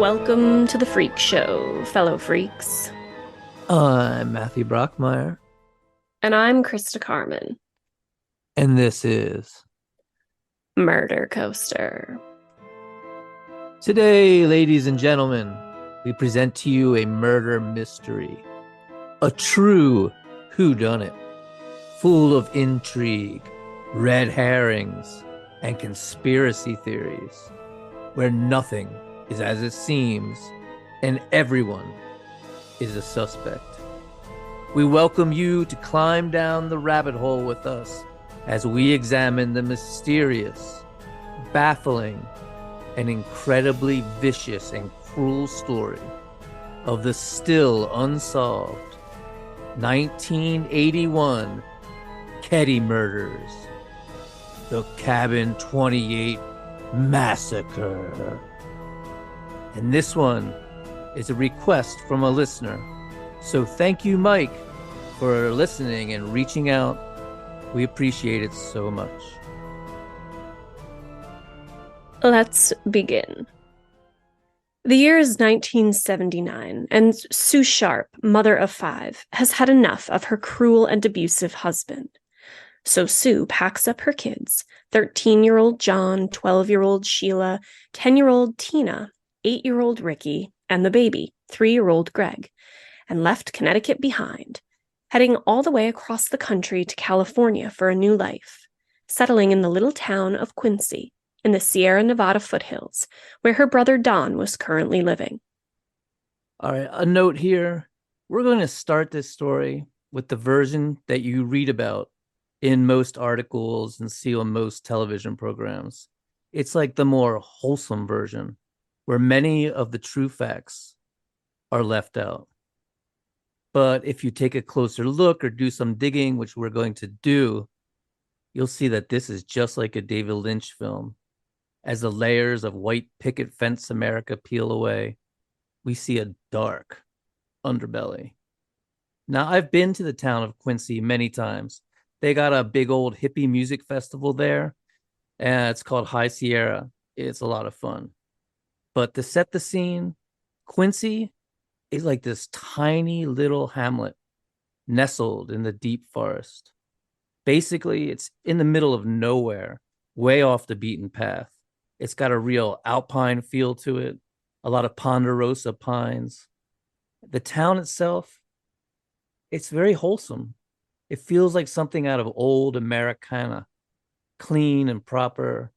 Welcome to the Freak Show, fellow freaks. I'm Matthew Brockmeyer, And I'm Krista Carmen, and this is Murder Coaster. today, ladies and gentlemen, we present to you a murder mystery, a true whodunit, full of intrigue, red herrings, and conspiracy theories, where nothing is as it seems, and everyone is a suspect. We welcome you to climb down the rabbit hole with us as we examine the mysterious, baffling, and incredibly vicious and cruel story of the still unsolved 1981 Keddie murders, the Cabin 28 Massacre. And this one is a request from a listener. So thank you, Mike, for listening and reaching out. We appreciate it so much. Let's begin. The year is 1979, and Sue Sharp, mother of 5, has had enough of her cruel and abusive husband. So Sue packs up her kids, 13-year-old John, 12-year-old Sheila, 10-year-old Tina, 8-year-old Ricky, and the baby, 3-year-old Greg, and left Connecticut behind, heading all the way across the country to California for a new life, settling in the little town of Quincy in the Sierra Nevada foothills, where her brother Don was currently living. All right, a note here. We're going to start this story with the version that you read about in most articles and see on most television programs. It's like the more wholesome version, where many of the true facts are left out. But if you take a closer look or do some digging, which we're going to do, you'll see that this is just like a David Lynch film. As the layers of white picket fence America peel away, we see a dark underbelly. Now, I've been to the town of Quincy many times. They got a big old hippie music festival there, and it's called High Sierra. It's a lot of fun. But to set the scene, Quincy is like this tiny little hamlet nestled in the deep forest. Basically, it's in the middle of nowhere, way off the beaten path. It's got a real alpine feel to it, a lot of ponderosa pines. The town itself, it's very wholesome. It feels like something out of old Americana, clean and proper,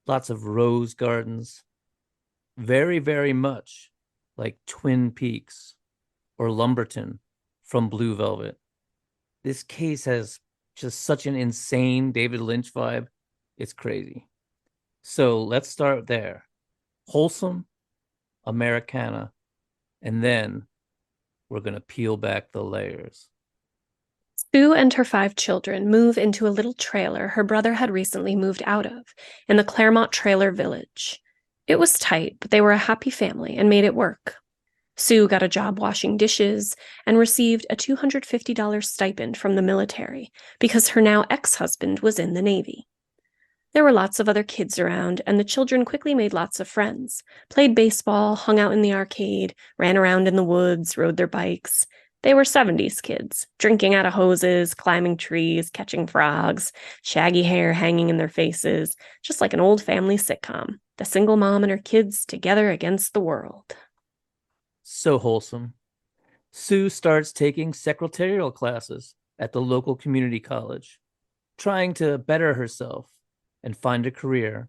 lots of rose gardens, very, very much like Twin Peaks or Lumberton from Blue Velvet. This case has just such an insane David Lynch vibe. It's crazy. So let's start there. Wholesome, Americana, and then we're going to peel back the layers. Sue and her 5 children move into a little trailer her brother had recently moved out of in the Claremont Trailer Village. It was tight, but they were a happy family and made it work. Sue got a job washing dishes and received a $250 stipend from the military because her now ex-husband was in the Navy. There were lots of other kids around, and the children quickly made lots of friends, played baseball, hung out in the arcade, ran around in the woods, rode their bikes. They were 70s kids, drinking out of hoses, climbing trees, catching frogs, shaggy hair hanging in their faces, just like an old family sitcom, the single mom and her kids together against the world. So wholesome. Sue starts taking secretarial classes at the local community college, trying to better herself and find a career.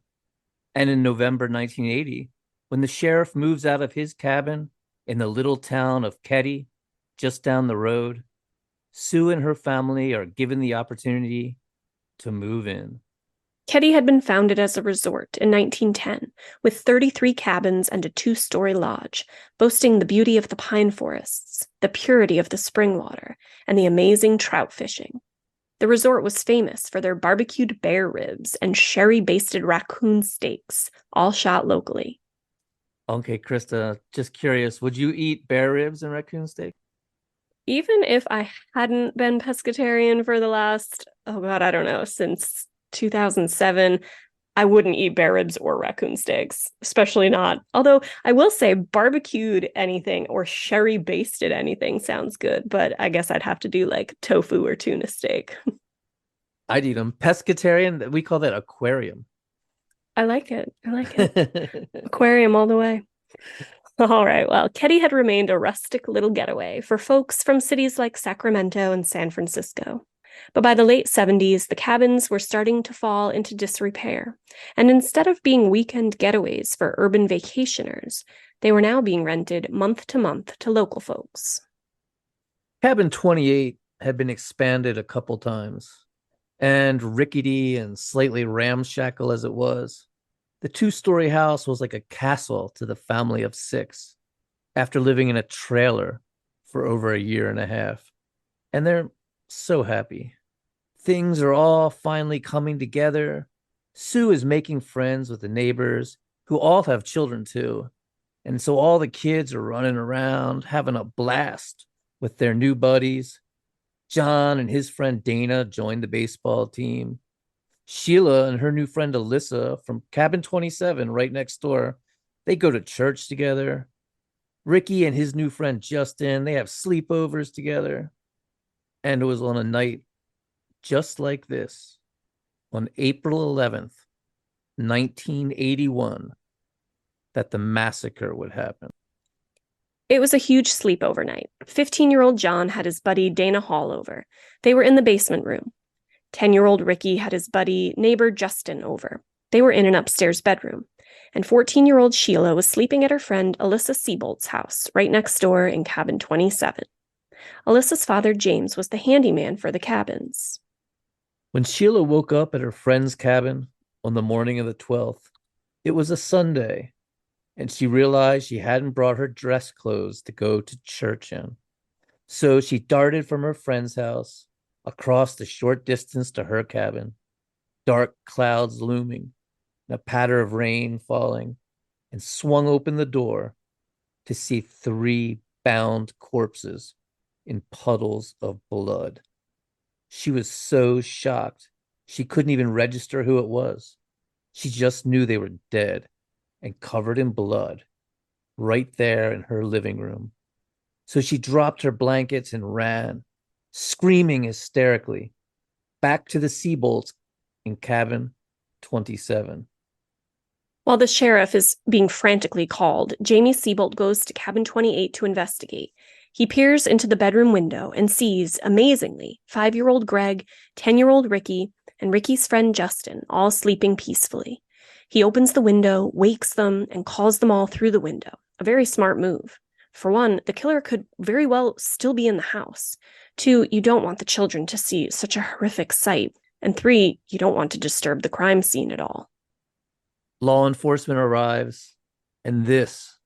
And in November 1980, when the sheriff moves out of his cabin in the little town of Keddie, just down the road, Sue and her family are given the opportunity to move in. Keddie had been founded as a resort in 1910 with 33 cabins and a 2-story lodge, boasting the beauty of the pine forests, the purity of the spring water, and the amazing trout fishing. The resort was famous for their barbecued bear ribs and sherry-basted raccoon steaks, all shot locally. Okay, Krista, just curious, would you eat bear ribs and raccoon steak? Even if I hadn't been pescatarian for the last, oh God, I don't know, since 2007, I wouldn't eat bear ribs or raccoon steaks, especially not. Although I will say barbecued anything or sherry basted anything sounds good, but I guess I'd have to do like tofu or tuna steak. I'd eat them. Pescatarian, we call that aquarium. I like it. I like it. Aquarium all the way. All right. Well, Keddie had remained a rustic little getaway for folks from cities like Sacramento and San Francisco. But by the late 70s, the cabins were starting to fall into disrepair. And instead of being weekend getaways for urban vacationers, they were now being rented month to local folks. Cabin 28 had been expanded a couple times, and rickety and slightly ramshackle as it was, the 2-story house was like a castle to the family of 6 after living in a trailer for over a year and a half. And they're so happy. Things are all finally coming together. Sue is making friends with the neighbors who all have children too. And so all the kids are running around, having a blast with their new buddies. John and his friend Dana joined the baseball team. Sheila and her new friend Alyssa from Cabin 27 right next door, they go to church together. Ricky and his new friend Justin, they have sleepovers together. And it was on a night just like this, on April 11th, 1981, that the massacre would happen. It was a huge sleepover night. 15-year-old John had his buddy Dana Hall over. They were in the basement room. 10-year-old Ricky had his buddy neighbor Justin over. They were in an upstairs bedroom. And 14-year-old Sheila was sleeping at her friend Alyssa Seabolt's house, right next door in cabin 27. Alyssa's father, James, was the handyman for the cabins. When Sheila woke up at her friend's cabin on the morning of the 12th, it was a Sunday, and she realized she hadn't brought her dress clothes to go to church in. So she darted from her friend's house across the short distance to her cabin, dark clouds looming, and a patter of rain falling, and swung open the door to see 3 bound corpses in puddles of blood. She was so shocked, she couldn't even register who it was. She just knew they were dead and covered in blood right there in her living room. So she dropped her blankets and ran, screaming hysterically, back to the Seabolts in cabin 27. While the sheriff is being frantically called, Jamie Seabolt goes to cabin 28 to investigate. He peers into the bedroom window and sees, amazingly, 5-year-old Greg, 10-year-old Ricky, and Ricky's friend Justin all sleeping peacefully. He opens the window, wakes them, and calls them all through the window. A very smart move. For one, the killer could very well still be in the house. 2, you don't want the children to see such a horrific sight. And 3, you don't want to disturb the crime scene at all. Law enforcement arrives, and this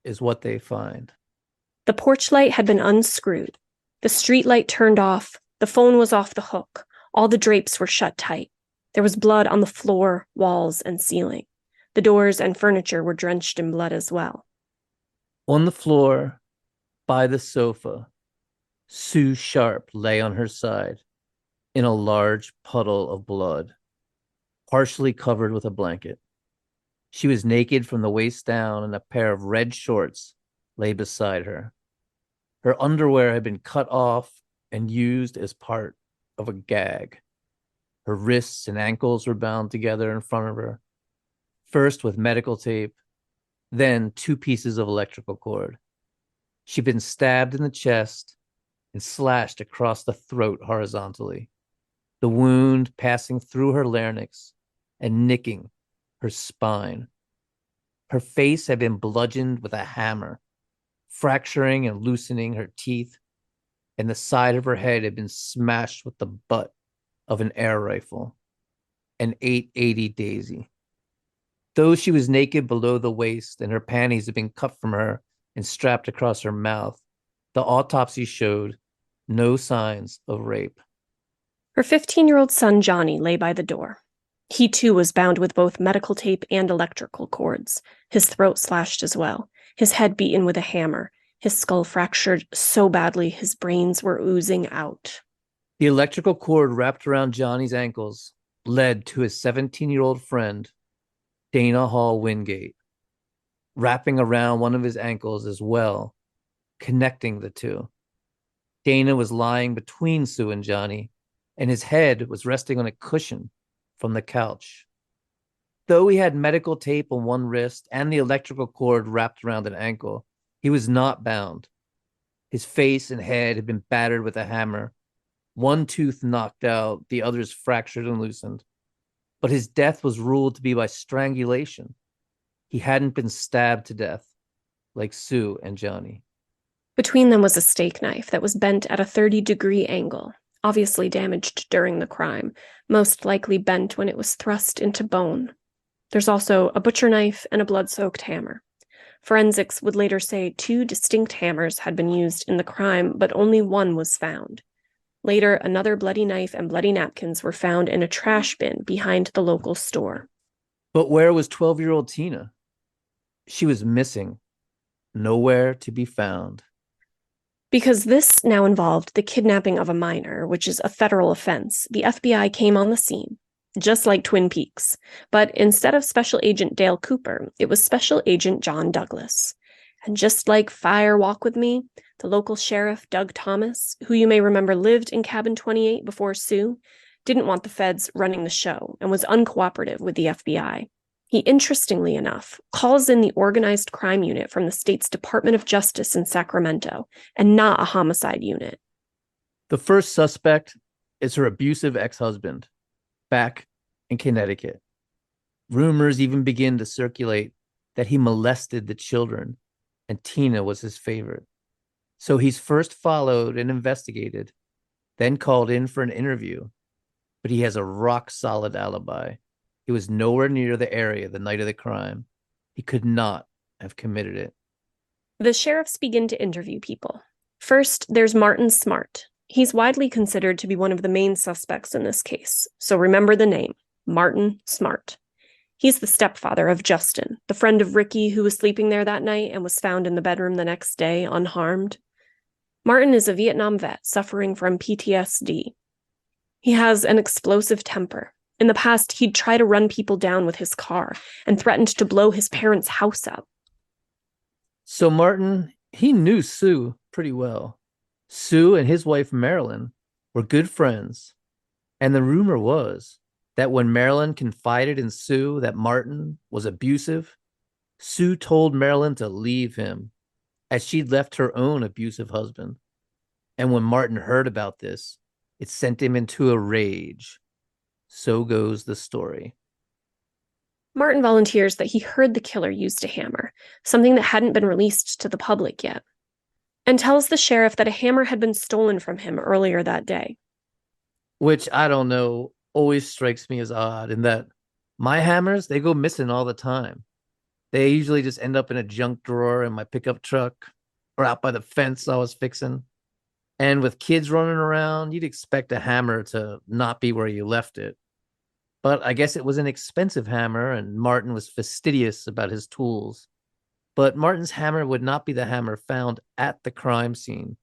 is what they find. The porch light had been unscrewed. The street light turned off. The phone was off the hook. All the drapes were shut tight. There was blood on the floor, walls, and ceiling. The doors and furniture were drenched in blood as well. On the floor, by the sofa, Sue Sharp lay on her side in a large puddle of blood, partially covered with a blanket. She was naked from the waist down, and a pair of red shorts lay beside her. Her underwear had been cut off and used as part of a gag. Her wrists and ankles were bound together in front of her, first with medical tape, then 2 pieces of electrical cord. She'd been stabbed in the chest and slashed across the throat horizontally, the wound passing through her larynx and nicking her spine. Her face had been bludgeoned with a hammer, fracturing and loosening her teeth, and the side of her head had been smashed with the butt of an air rifle, an 880 Daisy. Though she was naked below the waist and her panties had been cut from her and strapped across her mouth, the autopsy showed no signs of rape. Her 15-year-old son, Johnny, lay by the door. He, too, was bound with both medical tape and electrical cords, his throat slashed as well, his head beaten with a hammer, his skull fractured so badly his brains were oozing out. The electrical cord wrapped around Johnny's ankles led to his 17-year-old friend, Dana Wingate, wrapping around one of his ankles as well, connecting the two. Dana was lying between Sue and Johnny, and his head was resting on a cushion from the couch. Though he had medical tape on one wrist and the electrical cord wrapped around an ankle, he was not bound. His face and head had been battered with a hammer, one tooth knocked out, the others fractured and loosened. But his death was ruled to be by strangulation. He hadn't been stabbed to death like Sue and Johnny. Between them was a steak knife that was bent at a 30-degree angle, obviously damaged during the crime, most likely bent when it was thrust into bone. There's also a butcher knife and a blood-soaked hammer. Forensics would later say 2 distinct hammers had been used in the crime, but only one was found. Later, another bloody knife and bloody napkins were found in a trash bin behind the local store. But where was 12-year-old Tina? She was missing, nowhere to be found. Because this now involved the kidnapping of a minor, which is a federal offense, the FBI came on the scene, just like Twin Peaks. But instead of Special Agent Dale Cooper, it was Special Agent John Douglas. And just like Fire Walk With Me, the local sheriff, Doug Thomas, who you may remember lived in Cabin 28 before Sue, didn't want the feds running the show and was uncooperative with the FBI. He, interestingly enough, calls in the organized crime unit from the state's Department of Justice in Sacramento, and not a homicide unit. The first suspect is her abusive ex-husband, back in Connecticut. Rumors even begin to circulate that he molested the children, and Tina was his favorite. So he's first followed and investigated, then called in for an interview, but he has a rock-solid alibi. He was nowhere near the area the night of the crime. He could not have committed it. The sheriffs begin to interview people. First, there's Martin Smart. He's widely considered to be one of the main suspects in this case, so remember the name, Martin Smart. He's the stepfather of Justin, the friend of Ricky who was sleeping there that night and was found in the bedroom the next day unharmed. Martin is a Vietnam vet suffering from PTSD. He has an explosive temper. In the past, he'd try to run people down with his car and threatened to blow his parents' house up. So Martin, he knew Sue pretty well. Sue and his wife, Marilyn, were good friends. And the rumor was that when Marilyn confided in Sue that Martin was abusive, Sue told Marilyn to leave him, as she'd left her own abusive husband. And when Martin heard about this, it sent him into a rage. So goes the story. Martin volunteers that he heard the killer used a hammer, something that hadn't been released to the public yet, and tells the sheriff that a hammer had been stolen from him earlier that day. Which, I don't know, always strikes me as odd in that my hammers, they go missing all the time. They usually just end up in a junk drawer in my pickup truck or out by the fence I was fixing. And with kids running around, you'd expect a hammer to not be where you left it. But I guess it was an expensive hammer, and Martin was fastidious about his tools. But Martin's hammer would not be the hammer found at the crime scene.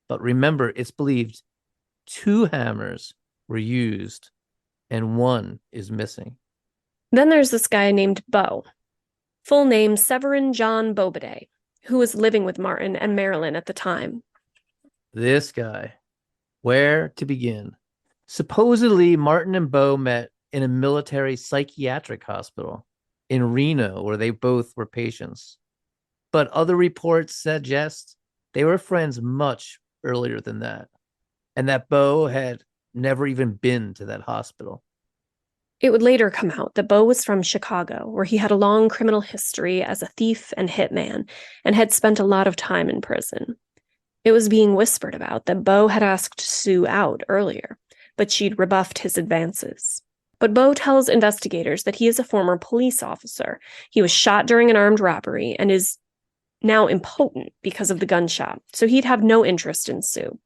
But remember, it's believed 2 hammers were used, and 1 is missing. Then there's this guy named Beau, full name Severin John Bobade, who was living with Martin and Marilyn at the time. This guy. Where to begin? Supposedly, Martin and Beau met in a military psychiatric hospital in Reno, where they both were patients. But other reports suggest they were friends much earlier than that, and that Beau had never even been to that hospital. It would later come out that Beau was from Chicago, where he had a long criminal history as a thief and hitman, and had spent a lot of time in prison. It was being whispered about that Beau had asked Sue out earlier, but she'd rebuffed his advances. But Beau tells investigators that he is a former police officer. He was shot during an armed robbery and is now impotent because of the gunshot, so he'd have no interest in Sue.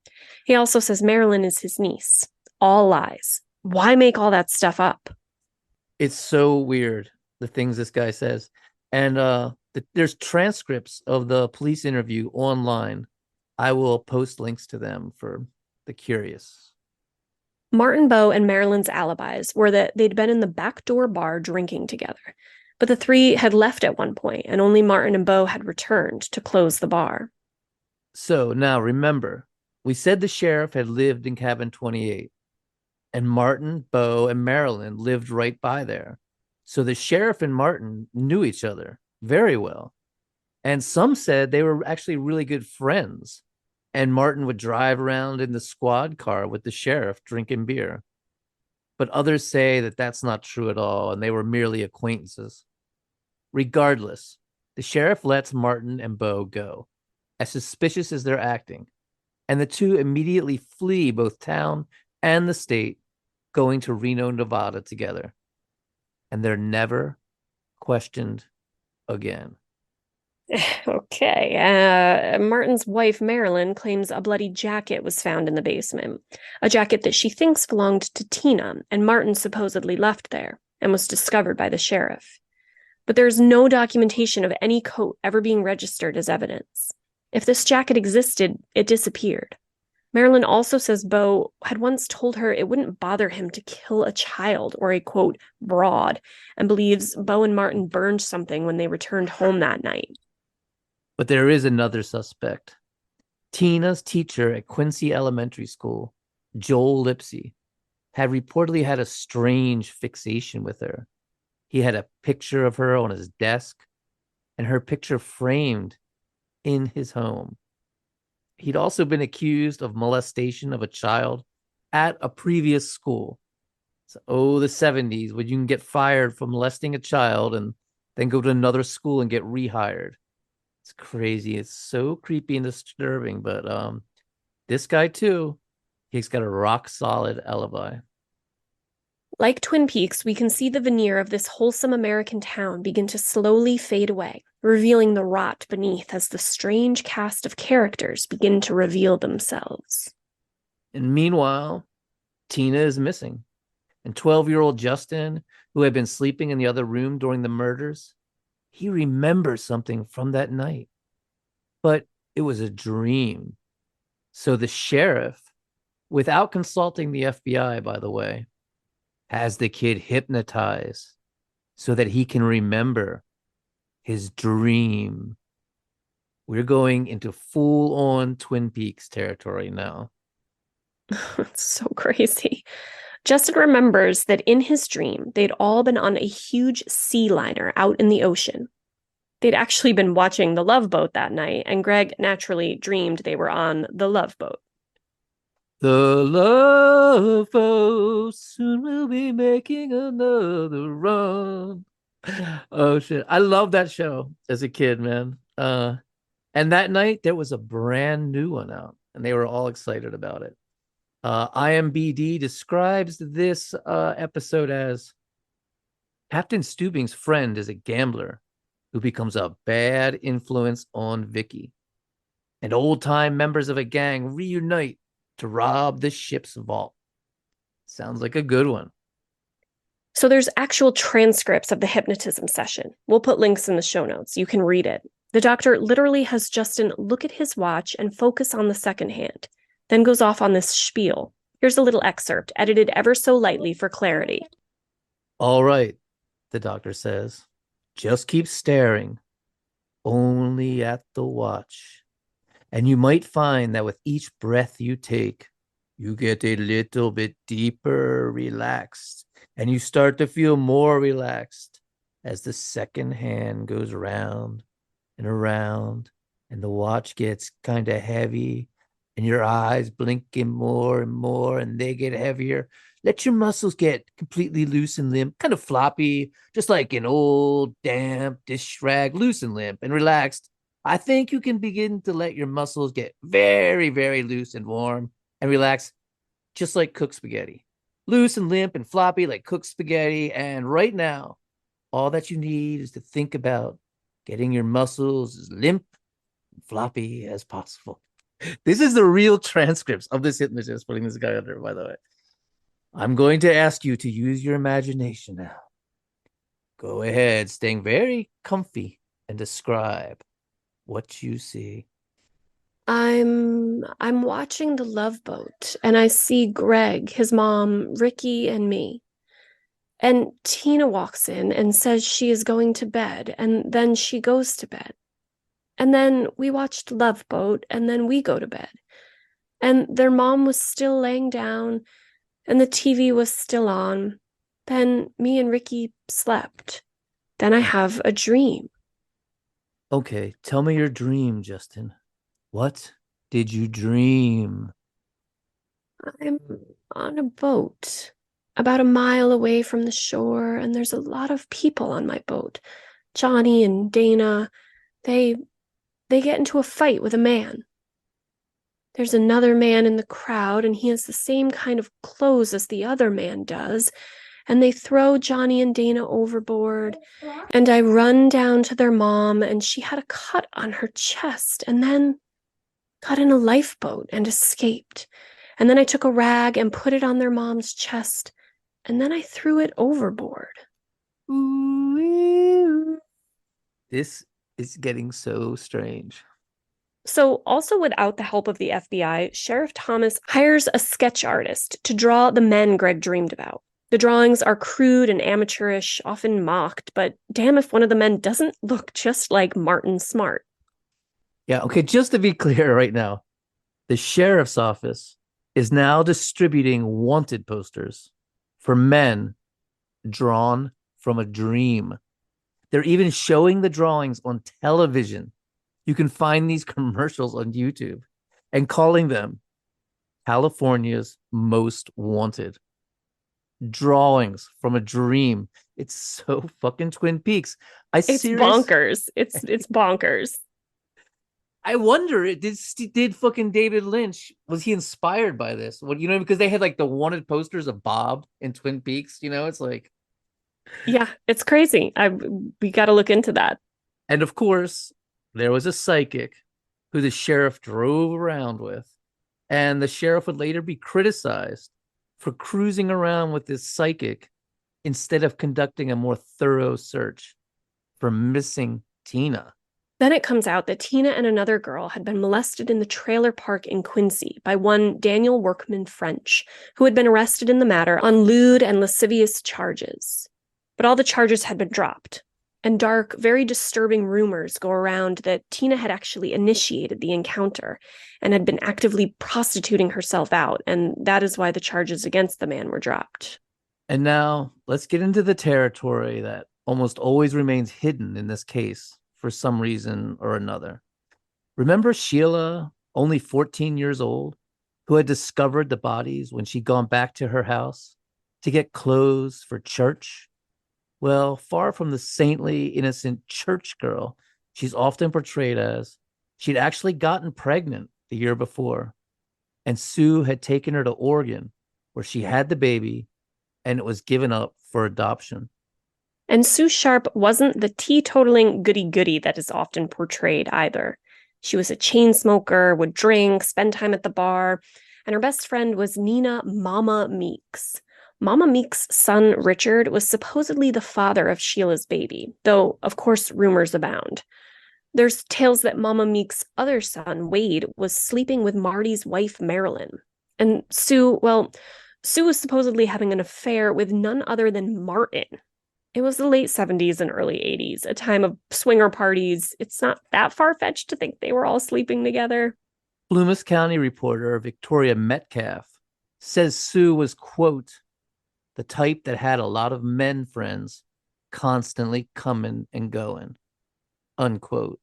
He also says Marilyn is his niece. All lies. Why make all that stuff up? It's so weird, the things this guy says. And there's transcripts of the police interview online. I will post links to them for the curious. Martin, Bo, and Marilyn's alibis were that they'd been in the back door bar drinking together, but the three had left at one point, and only Martin and Bo had returned to close the bar. So now remember, we said the sheriff had lived in cabin 28, and Martin, Bo, and Marilyn lived right by there. So the sheriff and Martin knew each other very well. And some said they were actually really good friends. And Martin would drive around in the squad car with the sheriff drinking beer. But others say that that's not true at all, and they were merely acquaintances. Regardless, the sheriff lets Martin and Bo go, as suspicious as they're acting, and the two immediately flee both town and the state, going to Reno, Nevada together. And they're never questioned again. Okay. Martin's wife, Marilyn, claims a bloody jacket was found in the basement, a jacket that she thinks belonged to Tina, and Martin supposedly left there and was discovered by the sheriff. But there is no documentation of any coat ever being registered as evidence. If this jacket existed, it disappeared. Marilyn also says Bo had once told her it wouldn't bother him to kill a child or a, quote, broad, and believes Bo and Martin burned something when they returned home that night. But there is another suspect. Tina's teacher at Quincy Elementary School, Joel Lipsy, had reportedly had a strange fixation with her. He had a picture of her on his desk, and her picture framed in his home. He'd also been accused of molestation of a child at a previous school. So, the 70s, when you can get fired for molesting a child and then go to another school and get rehired. It's crazy. It's so creepy and disturbing. But this guy, too, he's got a rock solid alibi. Like Twin Peaks, we can see the veneer of this wholesome American town begin to slowly fade away, revealing the rot beneath as the strange cast of characters begin to reveal themselves. And meanwhile, Tina is missing. And 12-year-old Justin, who had been sleeping in the other room during the murders, he remembers something from that night. But it was a dream. So the sheriff, without consulting the FBI, by the way, has the kid hypnotized so that he can remember his dream. We're going into full-on Twin Peaks territory now. It's so crazy. Justin remembers that in his dream, they'd all been on a huge sea liner out in the ocean. They'd actually been watching The Love Boat that night, and Greg naturally dreamed they were on the Love Boat. The Love Boat, soon we'll be making another run. Oh shit, I love that show as a kid, man. And that night there was a brand new one out, and they were all excited about it. IMBD describes this episode as Captain Stubing's friend is a gambler who becomes a bad influence on Vicky, and old-time members of a gang reunite to rob the ship's vault. Sounds like a good one. So there's actual transcripts of the hypnotism session. We'll put links in the show notes. You can read it. The doctor literally has Justin look at his watch and focus on the second hand, then goes off on this spiel. Here's a little excerpt, edited ever so lightly for clarity. All right, the doctor says. Just keep staring only at the watch. And you might find that with each breath you take, you get a little bit deeper relaxed, and you start to feel more relaxed as the second hand goes around and around, and the watch gets kind of heavy, and your eyes blinking more and more, and they get heavier. Let your muscles get completely loose and limp, kind of floppy, just like an old damp dish rag, loose and limp and relaxed. I think you can begin to let your muscles get very, very loose and warm and relax, just like cooked spaghetti. Loose and limp and floppy like cooked spaghetti. And right now, all that you need is to think about getting your muscles as limp and floppy as possible. This is the real transcripts of this hypnotist putting this guy under, by the way. I'm going to ask you to use your imagination now. Go ahead, staying very comfy, and describe what you see. I'm watching The Love Boat, and I see Greg, his mom, Ricky, and me. And Tina walks in and says she is going to bed, and then she goes to bed. And then we watched Love Boat, and then we go to bed. And their mom was still laying down, and the TV was still on. Then me and Ricky slept. Then I have a dream. Okay, tell me your dream, Justin. What did you dream? I'm on a boat about a mile away from the shore, and there's a lot of people on my boat. Johnny and Dana, they get into a fight with a man. There's another man in the crowd, and he has the same kind of clothes as the other man does, and they throw Johnny and Dana overboard, and I run down to their mom, and she had a cut on her chest, and then got in a lifeboat and escaped. And then I took a rag and put it on their mom's chest, and then I threw it overboard. This is getting so strange. So, also without the help of the FBI, Sheriff Thomas hires a sketch artist to draw the men Greg dreamed about. The drawings are crude and amateurish, often mocked, but damn if one of the men doesn't look just like Martin Smart. Yeah, okay, just to be clear right now, the sheriff's office is now distributing wanted posters for men drawn from a dream. They're even showing the drawings on television. You can find these commercials on YouTube and calling them California's most wanted. Drawings from a dream. It's so fucking Twin Peaks. It's bonkers. It's bonkers. I wonder, did fucking David Lynch, was he inspired by this? What, because they had like the wanted posters of Bob in Twin Peaks, it's like. Yeah, it's crazy. We got to look into that. And of course, there was a psychic who the sheriff drove around with, and the sheriff would later be criticized for cruising around with this psychic instead of conducting a more thorough search for missing Tina. Then it comes out that Tina and another girl had been molested in the trailer park in Quincy by one Daniel Workman French, who had been arrested in the matter on lewd and lascivious charges. But all the charges had been dropped, and dark, very disturbing rumors go around that Tina had actually initiated the encounter and had been actively prostituting herself out, and that is why the charges against the man were dropped. And now let's get into the territory that almost always remains hidden in this case for some reason or another. Remember Sheila, only 14 years old, who had discovered the bodies when she'd gone back to her house to get clothes for church? Well, far from the saintly, innocent church girl she's often portrayed as, she'd actually gotten pregnant the year before, and Sue had taken her to Oregon, where she had the baby, and it was given up for adoption. And Sue Sharp wasn't the teetotaling goody-goody that is often portrayed either. She was a chain smoker, would drink, spend time at the bar, and her best friend was Nina Mama Meeks. Mama Meeks' son, Richard, was supposedly the father of Sheila's baby, though, of course, rumors abound. There's tales that Mama Meeks' other son, Wade, was sleeping with Marty's wife, Marilyn. And Sue was supposedly having an affair with none other than Martin. It was the late 70s and early 80s, a time of swinger parties. It's not that far-fetched to think they were all sleeping together. Plumas County reporter Victoria Metcalf says Sue was, quote, the type that had a lot of men friends constantly coming and going, unquote.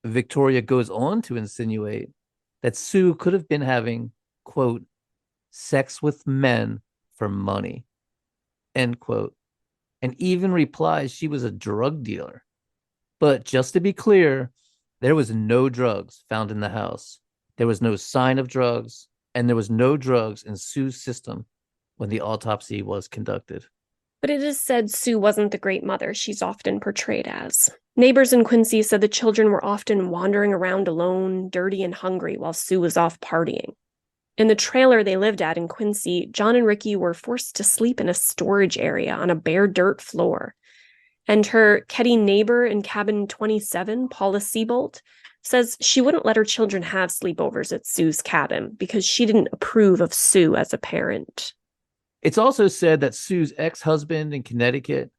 Victoria goes on to insinuate that Sue could have been having, quote, sex with men for money, end quote, and even replies she was a drug dealer. But just to be clear, there was no drugs found in the house. There was no sign of drugs, and there was no drugs in Sue's system when the autopsy was conducted. But it is said Sue wasn't the great mother she's often portrayed as. Neighbors in Quincy said the children were often wandering around alone, dirty and hungry, while Sue was off partying. In the trailer they lived at in Quincy, John and Ricky were forced to sleep in a storage area on a bare dirt floor. And her Keddie neighbor in cabin 27, Paula Siebold, says she wouldn't let her children have sleepovers at Sue's cabin because she didn't approve of Sue as a parent. It's also said that Sue's ex-husband in Connecticut,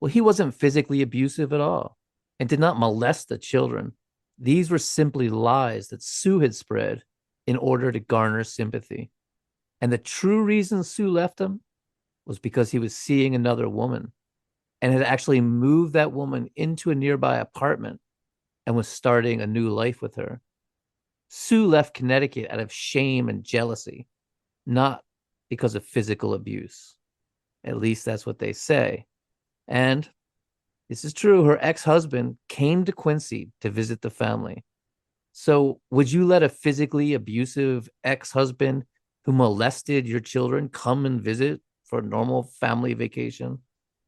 well, he wasn't physically abusive at all and did not molest the children. These were simply lies that Sue had spread in order to garner sympathy. And the true reason Sue left him was because he was seeing another woman and had actually moved that woman into a nearby apartment and was starting a new life with her. Sue left Connecticut out of shame and jealousy, not because of physical abuse. At least that's what they say. And this is true. Her ex-husband came to Quincy to visit the family. So would you let a physically abusive ex-husband who molested your children come and visit for a normal family vacation?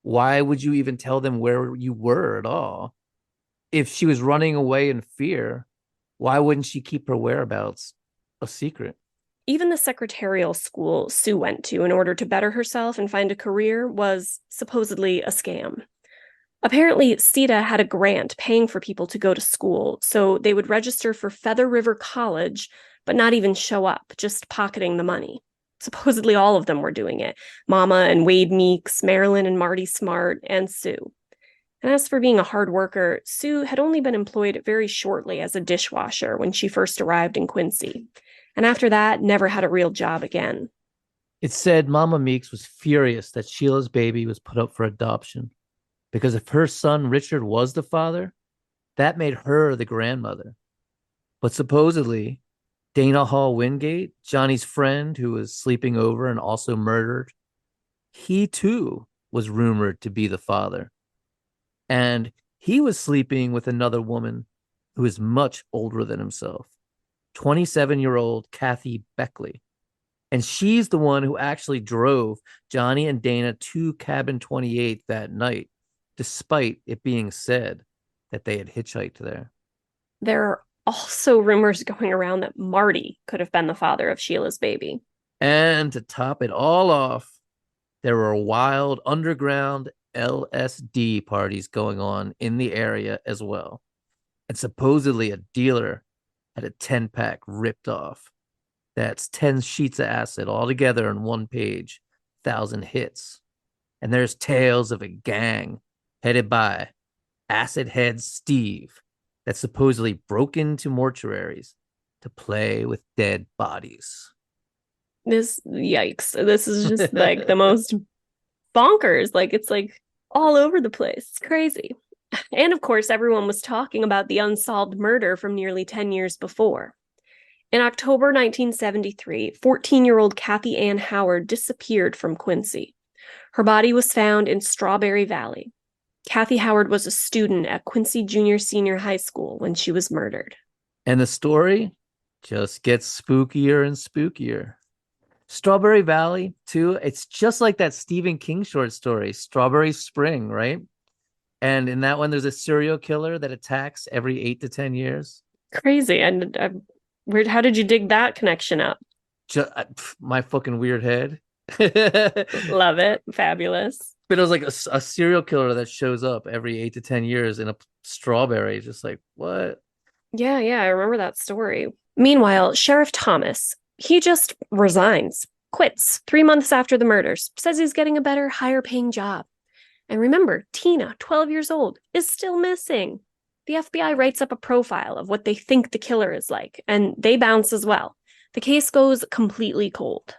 Why would you even tell them where you were at all? If she was running away in fear, why wouldn't she keep her whereabouts a secret? Even the secretarial school Sue went to in order to better herself and find a career was supposedly a scam. Apparently, CETA had a grant paying for people to go to school, so they would register for Feather River College, but not even show up, just pocketing the money. Supposedly all of them were doing it. Mama and Wade Meeks, Marilyn and Marty Smart, and Sue. And as for being a hard worker, Sue had only been employed very shortly as a dishwasher when she first arrived in Quincy. And after that, never had a real job again. It said Mama Meeks was furious that Sheila's baby was put up for adoption because if her son Richard was the father, that made her the grandmother. But supposedly, Dana Wingate, Johnny's friend who was sleeping over and also murdered, he too was rumored to be the father. And he was sleeping with another woman who is much older than himself, 27-year-old Kathy Beckley. And she's the one who actually drove Johnny and Dana to cabin 28 that night, despite it being said that they had hitchhiked there. There are also rumors going around that Marty could have been the father of Sheila's baby. And to top it all off, there were wild underground LSD parties going on in the area as well. And supposedly a dealer had a 10-pack ripped off. That's 10 sheets of acid all together on one page, 1,000 hits. And there's tales of a gang headed by Acid Head Steve that supposedly broke into mortuaries to play with dead bodies. Yikes. This is just like the most bonkers. Like, it's like all over the place. It's crazy. And of course, everyone was talking about the unsolved murder from nearly 10 years before. In October 1973, 14-year-old Kathy Ann Howard disappeared from Quincy. Her body was found in Strawberry Valley. Kathy Howard was a student at Quincy Junior-Senior High School when she was murdered. And the story just gets spookier and spookier. Strawberry Valley, too, it's just like that Stephen King short story, Strawberry Spring, right? And in that one, there's a serial killer that attacks every 8 to 10 years. Crazy. And weird. How did you dig that connection up? My fucking weird head. Love it. Fabulous. But it was like a serial killer that shows up every 8 to 10 years in a strawberry. Just like, what? Yeah, I remember that story. Meanwhile, Sheriff Thomas, he just resigns, quits 3 months after the murders, says he's getting a better, higher paying job. And remember, Tina, 12 years old, is still missing. The FBI writes up a profile of what they think the killer is like, and they bounce as well. The case goes completely cold.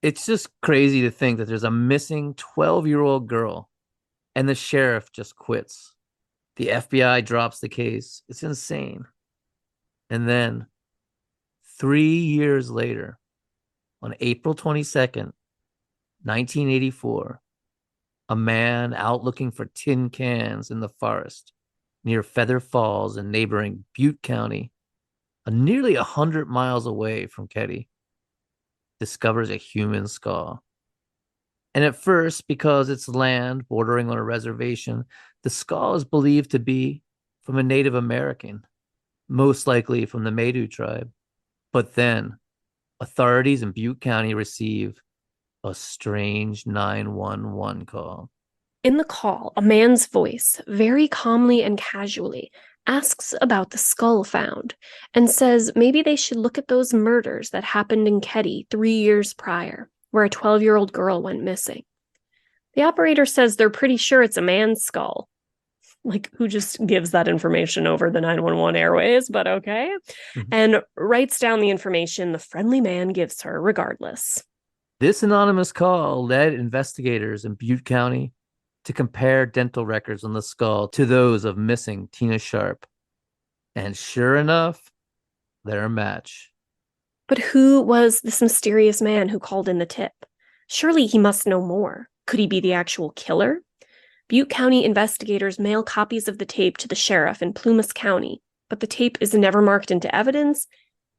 It's just crazy to think that there's a missing 12-year-old girl and the sheriff just quits. The FBI drops the case. It's insane. And then 3 years later, on April 22nd, 1984, a man out looking for tin cans in the forest near Feather Falls in neighboring Butte County, nearly 100 miles away from Keddie, discovers a human skull. And at first, because it's land bordering on a reservation, the skull is believed to be from a Native American, most likely from the Maidu tribe. But then authorities in Butte County receive a strange 911 call. In the call, a man's voice, very calmly and casually, asks about the skull found and says maybe they should look at those murders that happened in Keddie 3 years prior, where a 12-year-old girl went missing. The operator says they're pretty sure it's a man's skull. Like, who just gives that information over the 911 airways, but okay. Mhm. And writes down the information the friendly man gives her regardless. This anonymous call led investigators in Butte County to compare dental records on the skull to those of missing Tina Sharp. And sure enough, they're a match. But who was this mysterious man who called in the tip? Surely he must know more. Could he be the actual killer? Butte County investigators mail copies of the tape to the sheriff in Plumas County, but the tape is never marked into evidence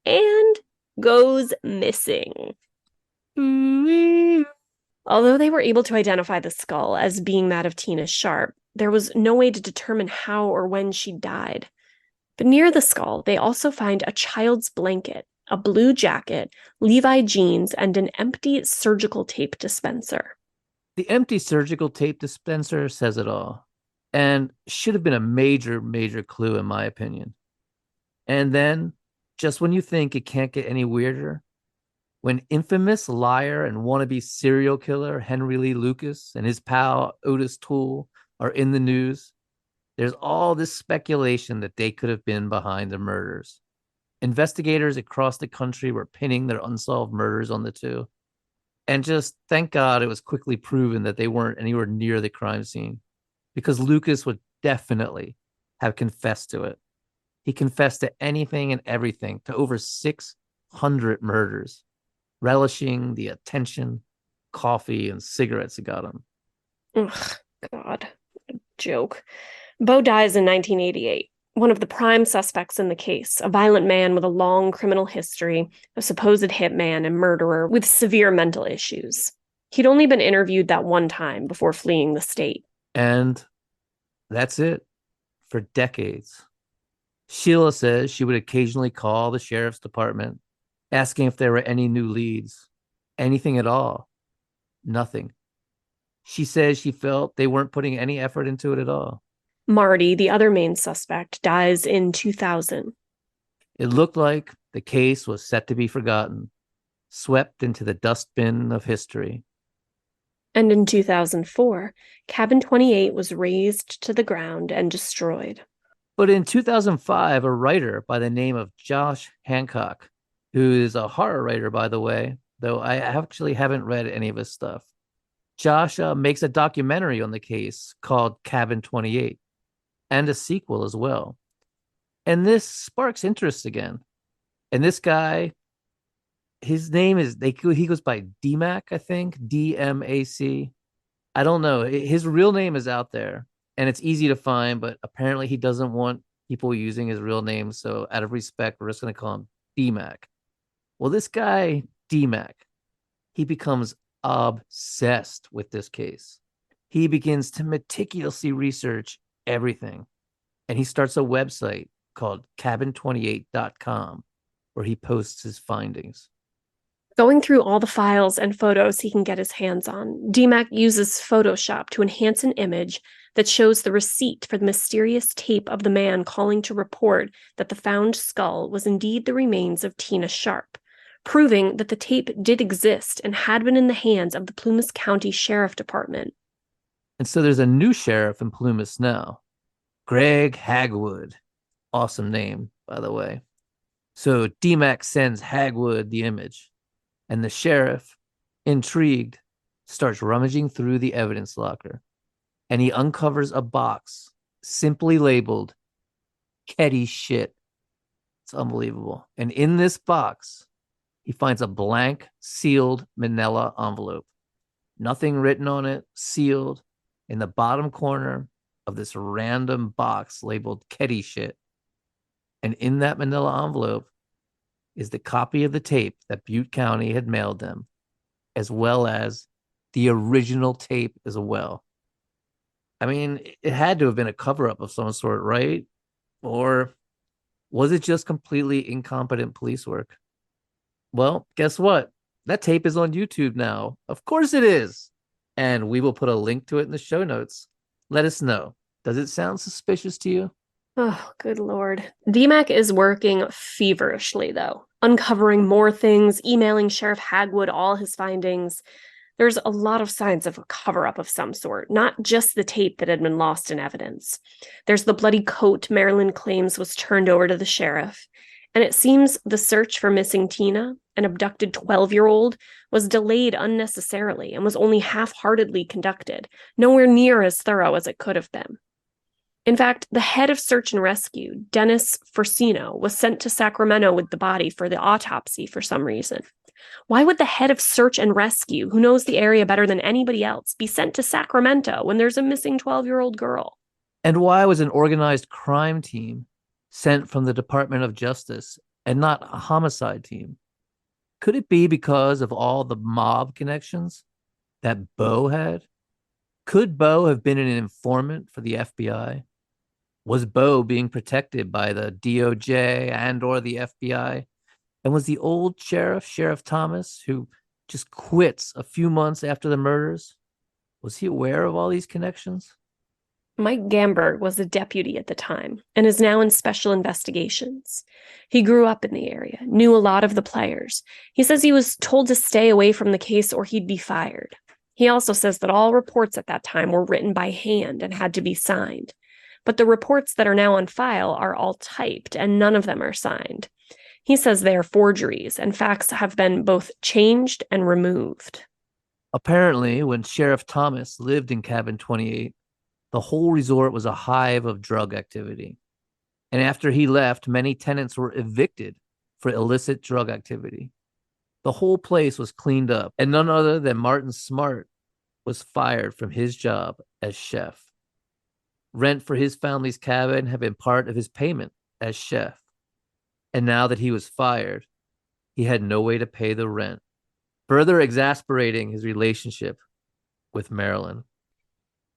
and goes missing. Although they were able to identify the skull as being that of Tina Sharp, there was no way to determine how or when she died. But near the skull, they also find a child's blanket, a blue jacket, Levi jeans, and an empty surgical tape dispenser. The empty surgical tape dispenser says it all, and should have been a major, major clue, in my opinion. And then, just when you think it can't get any weirder, when infamous liar and wannabe serial killer Henry Lee Lucas and his pal Otis Toole are in the news, there's all this speculation that they could have been behind the murders. Investigators across the country were pinning their unsolved murders on the two. And just thank God it was quickly proven that they weren't anywhere near the crime scene, because Lucas would definitely have confessed to it. He confessed to anything and everything, to over 600 murders, relishing the attention, coffee, and cigarettes it got him. Ugh, God, joke. Bo dies in 1988. One of the prime suspects in the case, a violent man with a long criminal history, a supposed hitman and murderer with severe mental issues. He'd only been interviewed that one time before fleeing the state. And that's it for decades. Sheila says she would occasionally call the sheriff's department, asking if there were any new leads, anything at all. Nothing. She says she felt they weren't putting any effort into it at all. Marty, the other main suspect, dies in 2000. It looked like the case was set to be forgotten, swept into the dustbin of history. And in 2004, Cabin 28 was razed to the ground and destroyed. But in 2005, a writer by the name of Josh Hancock, who is a horror writer, by the way, though I actually haven't read any of his stuff, Josh makes a documentary on the case called Cabin 28, and a sequel as well. And this sparks interest again. And this guy, his name is, he goes by DMAC, I think, DMAC. I don't know. His real name is out there and it's easy to find, but apparently he doesn't want people using his real name. So out of respect, we're just going to call him DMAC. Well, this guy, DMAC, he becomes obsessed with this case. He begins to meticulously research everything. And he starts a website called cabin28.com where he posts his findings. Going through all the files and photos he can get his hands on, DMAC uses Photoshop to enhance an image that shows the receipt for the mysterious tape of the man calling to report that the found skull was indeed the remains of Tina Sharp, proving that the tape did exist and had been in the hands of the Plumas County Sheriff Department. And so there's a new sheriff in Plumas now, Greg Hagwood. Awesome name, by the way. So DMAC sends Hagwood the image, and the sheriff, intrigued, starts rummaging through the evidence locker, and he uncovers a box simply labeled Keddie shit. It's unbelievable. And in this box, he finds a blank, sealed manila envelope. Nothing written on it, sealed, in the bottom corner of this random box labeled Keddie shit. And in that manila envelope is the copy of the tape that Butte County had mailed them, as well as the original tape as well. I mean, it had to have been a cover-up of some sort, right? Or was it just completely incompetent police work? Well, guess what? That tape is on YouTube now. Of course it is. and we will put a link to it in the show notes. Let us know. Does it sound suspicious to you? Oh, good Lord. DMAC is working feverishly, though, uncovering more things, emailing Sheriff Hagwood all his findings. There's a lot of signs of a cover-up of some sort, not just the tape that had been lost in evidence. There's the bloody coat Marilyn claims was turned over to the sheriff. And it seems the search for missing Tina, an abducted 12-year-old, was delayed unnecessarily and was only half-heartedly conducted, nowhere near as thorough as it could have been. In fact, the head of search and rescue, Dennis Forsino, was sent to Sacramento with the body for the autopsy for some reason. Why would the head of search and rescue, who knows the area better than anybody else, be sent to Sacramento when there's a missing 12-year-old girl? And why was an organized crime team sent from the Department of Justice and not a homicide team? Could it be because of all the mob connections that Bo had? Could Bo have been an informant for the FBI? Was Bo being protected by the DOJ and or the FBI? And was the old sheriff, Sheriff Thomas, who just quits a few months after the murders, was he aware of all these connections? Mike Gamberg was a deputy at the time and is now in special investigations. He grew up in the area, knew a lot of the players. He says he was told to stay away from the case or he'd be fired. He also says that all reports at that time were written by hand and had to be signed. But the reports that are now on file are all typed and none of them are signed. He says they are forgeries and facts have been both changed and removed. Apparently, when Sheriff Thomas lived in Cabin 28, the whole resort was a hive of drug activity. And after he left, many tenants were evicted for illicit drug activity. The whole place was cleaned up, and none other than Martin Smart was fired from his job as chef. Rent for his family's cabin had been part of his payment as chef. And now that he was fired, he had no way to pay the rent, further exasperating his relationship with Marilyn.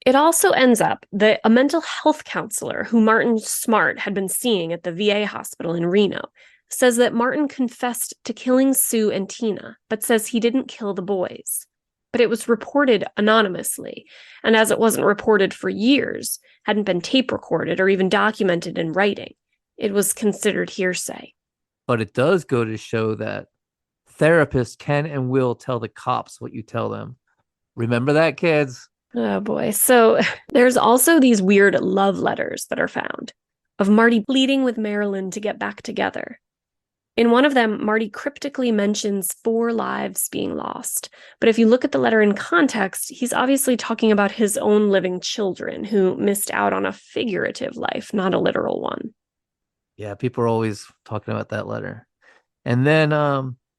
It also ends up that a mental health counselor who Martin Smart had been seeing at the VA hospital in Reno says that Martin confessed to killing Sue and Tina, but says he didn't kill the boys. But it was reported anonymously, and as it wasn't reported for years, hadn't been tape recorded or even documented in writing, it was considered hearsay. But it does go to show that therapists can and will tell the cops what you tell them. Remember that, kids? Oh boy. So there's also these weird love letters that are found of Marty pleading with Marilyn to get back together. In one of them, Marty cryptically mentions 4 lives being lost. But if you look at the letter in context, he's obviously talking about his own living children who missed out on a figurative life, not a literal one. Yeah, people are always talking about that letter. And then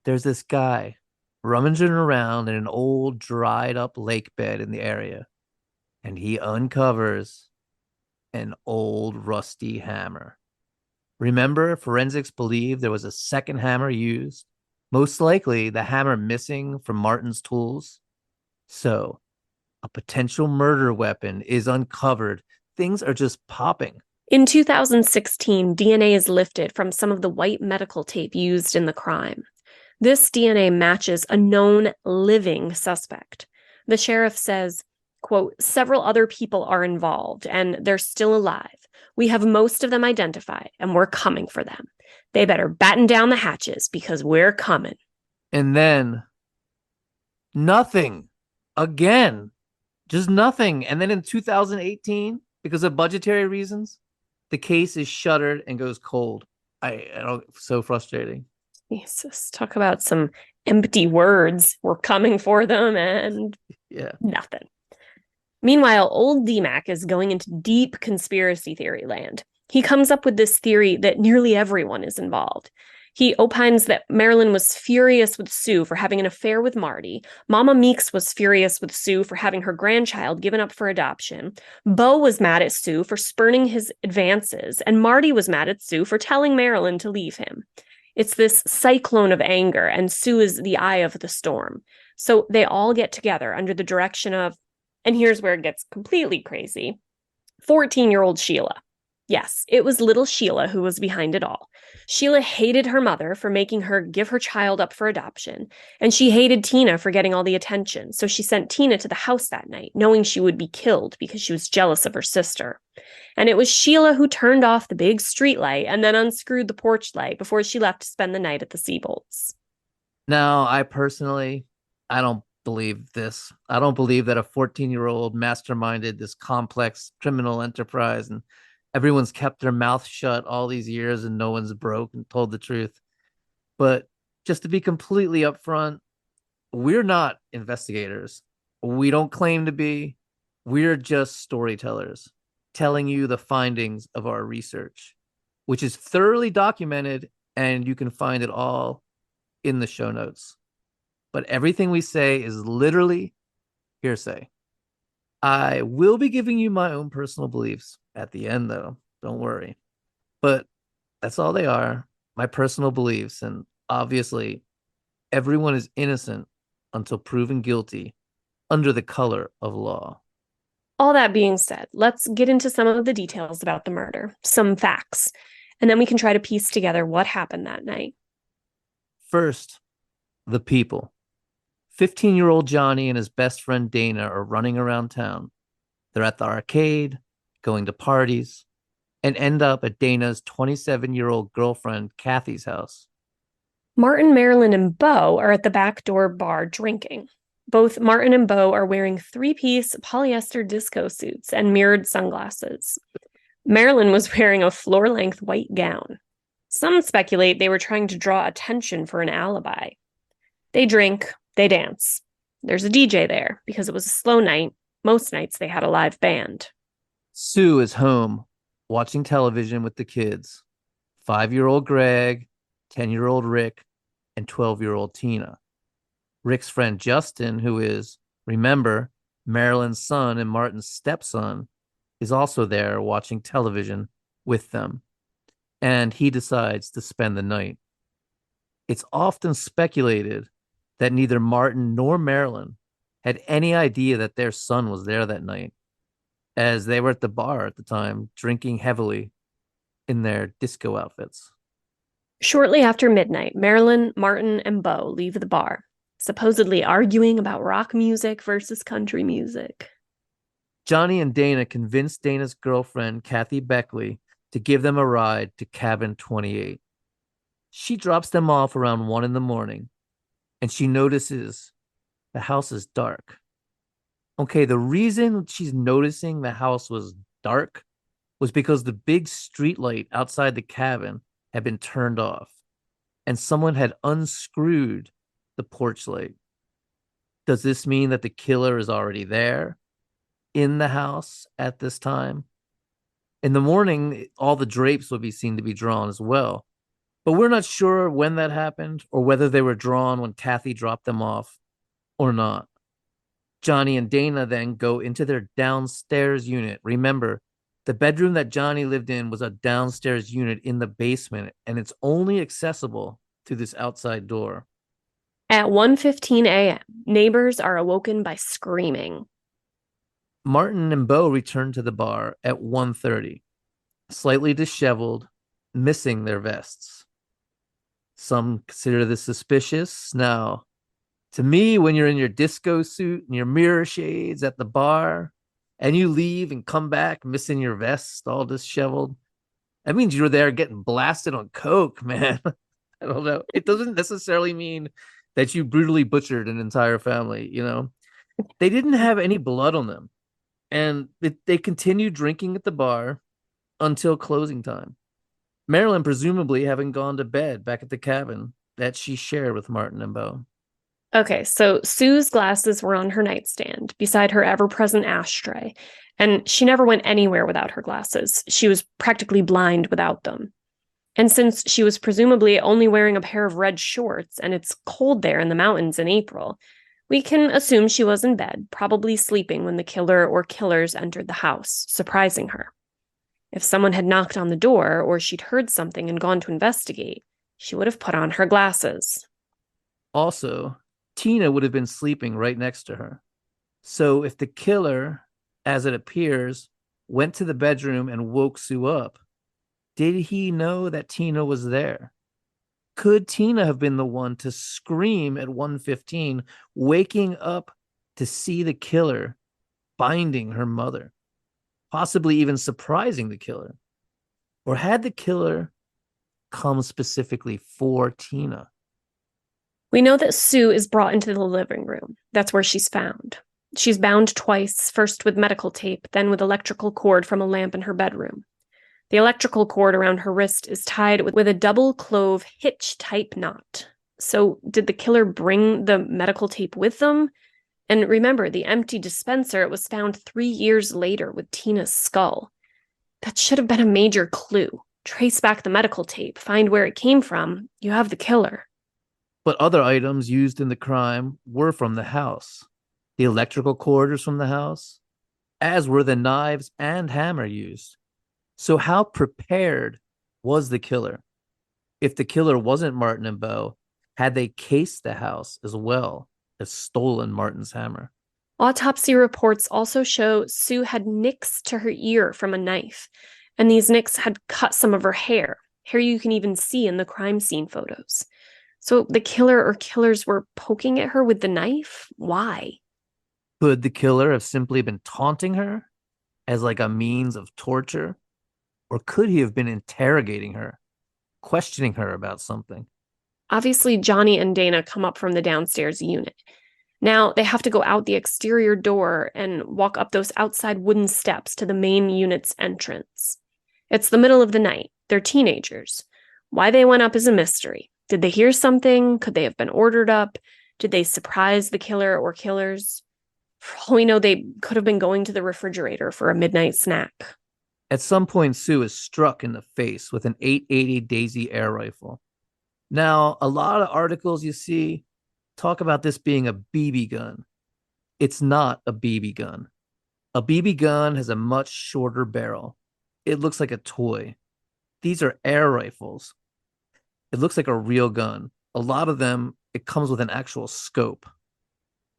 there's this guy rummaging around in an old dried up lake bed in the area. And he uncovers an old rusty hammer. Remember, forensics believe there was a second hammer used, most likely the hammer missing from Martin's tools. So a potential murder weapon is uncovered. Things are just popping. In 2016, DNA is lifted from some of the white medical tape used in the crime. This DNA matches a known living suspect. The sheriff says, quote, "Several other people are involved and they're still alive. We have most of them identified and we're coming for them. They better batten down the hatches because we're coming." And then nothing again, just nothing. And then in 2018, because of budgetary reasons, the case is shuttered and goes cold. I don't, so frustrating. Jesus, talk about some empty words. We're coming for them and nothing. Meanwhile, old DMAC is going into deep conspiracy theory land. He comes up with this theory that nearly everyone is involved. He opines that Marilyn was furious with Sue for having an affair with Marty. Mama Meeks was furious with Sue for having her grandchild given up for adoption. Bo was mad at Sue for spurning his advances. And Marty was mad at Sue for telling Marilyn to leave him. It's this cyclone of anger, and Sue is the eye of the storm. So they all get together under the direction of, and here's where it gets completely crazy, 14-year-old Sheila. Yes, it was little Sheila who was behind it all. Sheila hated her mother for making her give her child up for adoption, and she hated Tina for getting all the attention, so she sent Tina to the house that night, knowing she would be killed because she was jealous of her sister. And it was Sheila who turned off the big street light and then unscrewed the porch light before she left to spend the night at the Seabolts. Now, I don't believe this. I don't believe that a 14-year-old masterminded this complex criminal enterprise and everyone's kept their mouth shut all these years and no one's broke and told the truth. But just to be completely upfront, we're not investigators. We don't claim to be. We're just storytellers telling you the findings of our research, which is thoroughly documented, and you can find it all in the show notes. But everything we say is literally hearsay. I will be giving you my own personal beliefs at the end, though. Don't worry. But that's all they are, my personal beliefs. And obviously, everyone is innocent until proven guilty under the color of law. All that being said, let's get into some of the details about the murder, some facts, and then we can try to piece together what happened that night. First, the people. 15-year-old Johnny and his best friend Dana are running around town. They're at the arcade, going to parties, and end up at Dana's 27-year-old girlfriend Kathy's house. Martin, Marilyn, and Beau are at the back door bar drinking. Both Martin and Beau are wearing three-piece polyester disco suits and mirrored sunglasses. Marilyn was wearing a floor-length white gown. Some speculate they were trying to draw attention for an alibi. They drink, they dance. There's a DJ there because it was a slow night. Most nights they had a live band. Sue is home watching television with the kids. 5-year-old Greg, 10-year-old Rick, and 12-year-old Tina. Rick's friend Justin, who is, remember, Marilyn's son and Martin's stepson, is also there watching television with them. And he decides to spend the night. It's often speculated that neither Martin nor Marilyn had any idea that their son was there that night, as they were at the bar at the time, drinking heavily in their disco outfits. Shortly after midnight, Marilyn, Martin, and Beau leave the bar, supposedly arguing about rock music versus country music. Johnny and Dana convince Dana's girlfriend, Kathy Beckley, to give them a ride to Cabin 28. She drops them off around 1 a.m, and she notices the house is dark. Okay, the reason she's noticing the house was dark was because the big street light outside the cabin had been turned off, and someone had unscrewed the porch light. Does this mean that the killer is already there in the house at this time? In the morning, all the drapes would be seen to be drawn as well. But we're not sure when that happened or whether they were drawn when Kathy dropped them off or not. Johnny and Dana then go into their downstairs unit. Remember, the bedroom that Johnny lived in was a downstairs unit in the basement, and it's only accessible through this outside door. At 1:15 a.m., neighbors are awoken by screaming. Martin and Beau return to the bar at 1:30, slightly disheveled, missing their vests. Some consider this suspicious. Now, to me, when you're in your disco suit and your mirror shades at the bar and you leave and come back missing your vest, all disheveled, that means you're there getting blasted on coke, man. I don't know. It doesn't necessarily mean that you brutally butchered an entire family, you know? They didn't have any blood on them, and they continued drinking at the bar until closing time. Marilyn presumably having gone to bed back at the cabin that she shared with Martin and Beau. Okay, so Sue's glasses were on her nightstand beside her ever-present ashtray, and she never went anywhere without her glasses. She was practically blind without them. And since she was presumably only wearing a pair of red shorts and it's cold there in the mountains in April, we can assume she was in bed, probably sleeping when the killer or killers entered the house, surprising her. If someone had knocked on the door or she'd heard something and gone to investigate, she would have put on her glasses. Also, Tina would have been sleeping right next to her. So if the killer, as it appears, went to the bedroom and woke Sue up, did he know that Tina was there? Could Tina have been the one to scream at 1:15, waking up to see the killer binding her mother, possibly even surprising the killer? Or had the killer come specifically for Tina? We know that Sue is brought into the living room. That's where she's found. She's bound twice, first with medical tape, then with electrical cord from a lamp in her bedroom. The electrical cord around her wrist is tied with a double clove hitch type knot. So did the killer bring the medical tape with them? And remember, the empty dispenser, it was found 3 years later with Tina's skull. That should have been a major clue. Trace back the medical tape, find where it came from. You have the killer. But other items used in the crime were from the house. The electrical cord was from the house, as were the knives and hammer used. So how prepared was the killer? If the killer wasn't Martin and Bo, had they cased the house as well as stolen Martin's hammer? Autopsy reports also show Sue had nicks to her ear from a knife, and these nicks had cut some of her hair you can even see in the crime scene photos. So the killer or killers were poking at her with the knife? Why? Could the killer have simply been taunting her as like a means of torture? Or could he have been interrogating her, questioning her about something? Obviously, Johnny and Dana come up from the downstairs unit. Now they have to go out the exterior door and walk up those outside wooden steps to the main unit's entrance. It's the middle of the night. They're teenagers. Why they went up is a mystery. Did they hear something? Could they have been ordered up? Did they surprise the killer or killers? For all we know, they could have been going to the refrigerator for a midnight snack. At some point, Sue is struck in the face with an .880 Daisy air rifle. Now, a lot of articles you see talk about this being a BB gun. It's not a BB gun. A BB gun has a much shorter barrel. It looks like a toy. These are air rifles. It looks like a real gun. A lot of them, it comes with an actual scope.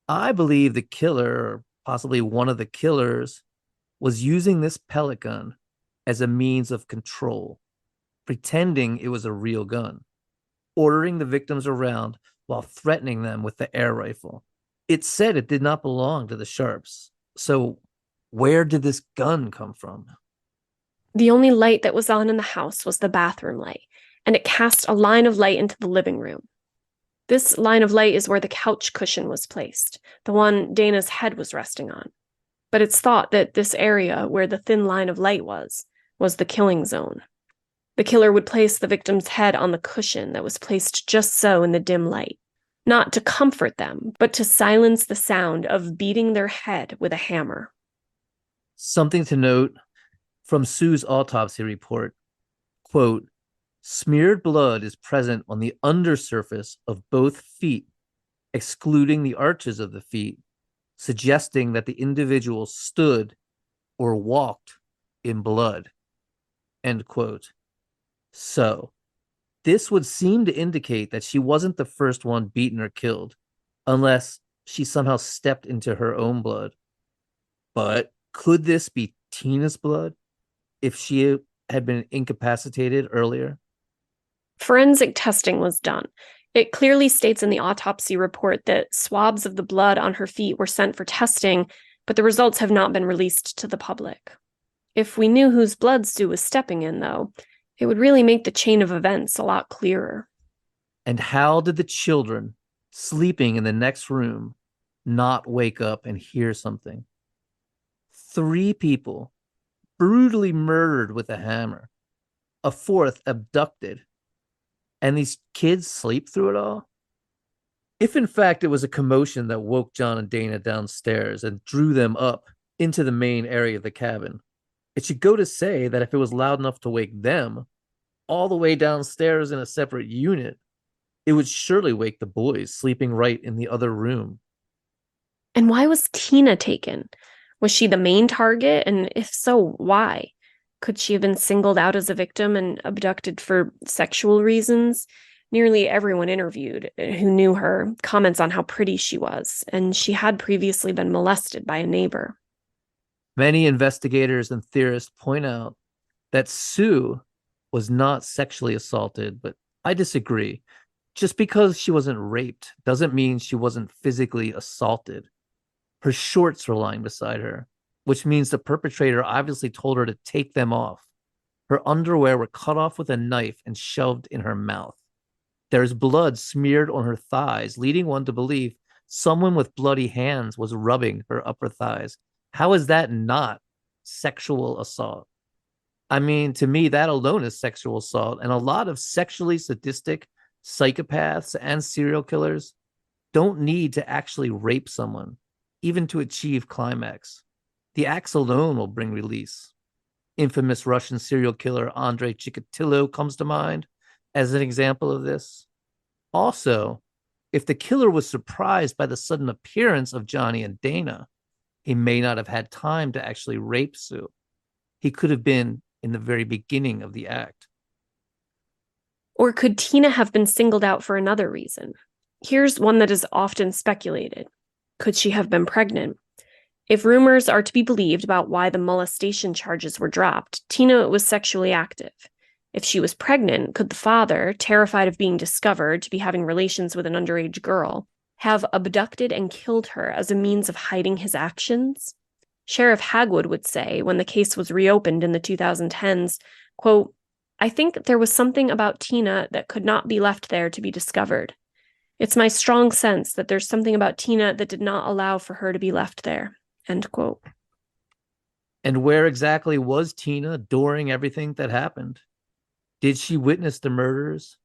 I believe the killer, or possibly one of the killers, was using this pellet gun as a means of control, pretending it was a real gun, ordering the victims around while threatening them with the air rifle. It said it did not belong to the Sharps. So where did this gun come from? The only light that was on in the house was the bathroom light, and it cast a line of light into the living room. This line of light is where the couch cushion was placed, the one Dana's head was resting on. But it's thought that this area where the thin line of light was the killing zone. The killer would place the victim's head on the cushion that was placed just so in the dim light, not to comfort them, but to silence the sound of beating their head with a hammer. Something to note from Sue's autopsy report, quote, smeared blood is present on the undersurface of both feet, excluding the arches of the feet, suggesting that the individual stood or walked in blood, end quote. So, this would seem to indicate that she wasn't the first one beaten or killed, unless she somehow stepped into her own blood. But could this be Tina's blood if she had been incapacitated earlier? Forensic testing was done. It clearly states in the autopsy report that swabs of the blood on her feet were sent for testing, but the results have not been released to the public. If we knew whose blood Sue was stepping in, though, it would really make the chain of events a lot clearer. And how did the children sleeping in the next room not wake up and hear something? 3 people brutally murdered with a hammer, a 4th abducted, and these kids sleep through it all? If in fact it was a commotion that woke John and Dana downstairs and drew them up into the main area of the cabin, it should go to say that if it was loud enough to wake them all the way downstairs in a separate unit, it would surely wake the boys sleeping right in the other room. And why was Tina taken? Was she the main target? And if so, why? Could she have been singled out as a victim and abducted for sexual reasons? Nearly everyone interviewed who knew her comments on how pretty she was, and she had previously been molested by a neighbor. Many investigators and theorists point out that Sue was not sexually assaulted, but I disagree. Just because she wasn't raped doesn't mean she wasn't physically assaulted. Her shorts were lying beside her, which means the perpetrator obviously told her to take them off. Her underwear were cut off with a knife and shoved in her mouth. There's blood smeared on her thighs, leading one to believe someone with bloody hands was rubbing her upper thighs. How is that not sexual assault? I mean, to me, that alone is sexual assault. And a lot of sexually sadistic psychopaths and serial killers don't need to actually rape someone, even to achieve climax. The acts alone will bring release. Infamous Russian serial killer Andrei Chikatilo comes to mind as an example of this. Also, if the killer was surprised by the sudden appearance of Johnny and Dana, he may not have had time to actually rape Sue. He could have been in the very beginning of the act. Or could Tina have been singled out for another reason? Here's one that is often speculated. Could she have been pregnant? If rumors are to be believed about why the molestation charges were dropped, Tina was sexually active. If she was pregnant, could the father, terrified of being discovered to be having relations with an underage girl, have abducted and killed her as a means of hiding his actions? Sheriff Hagwood would say, when the case was reopened in the 2010s, quote, "I think there was something about Tina that could not be left there to be discovered. It's my strong sense that there's something about Tina that did not allow for her to be left there." End quote. And where exactly was Tina during everything that happened? Did she witness the murders?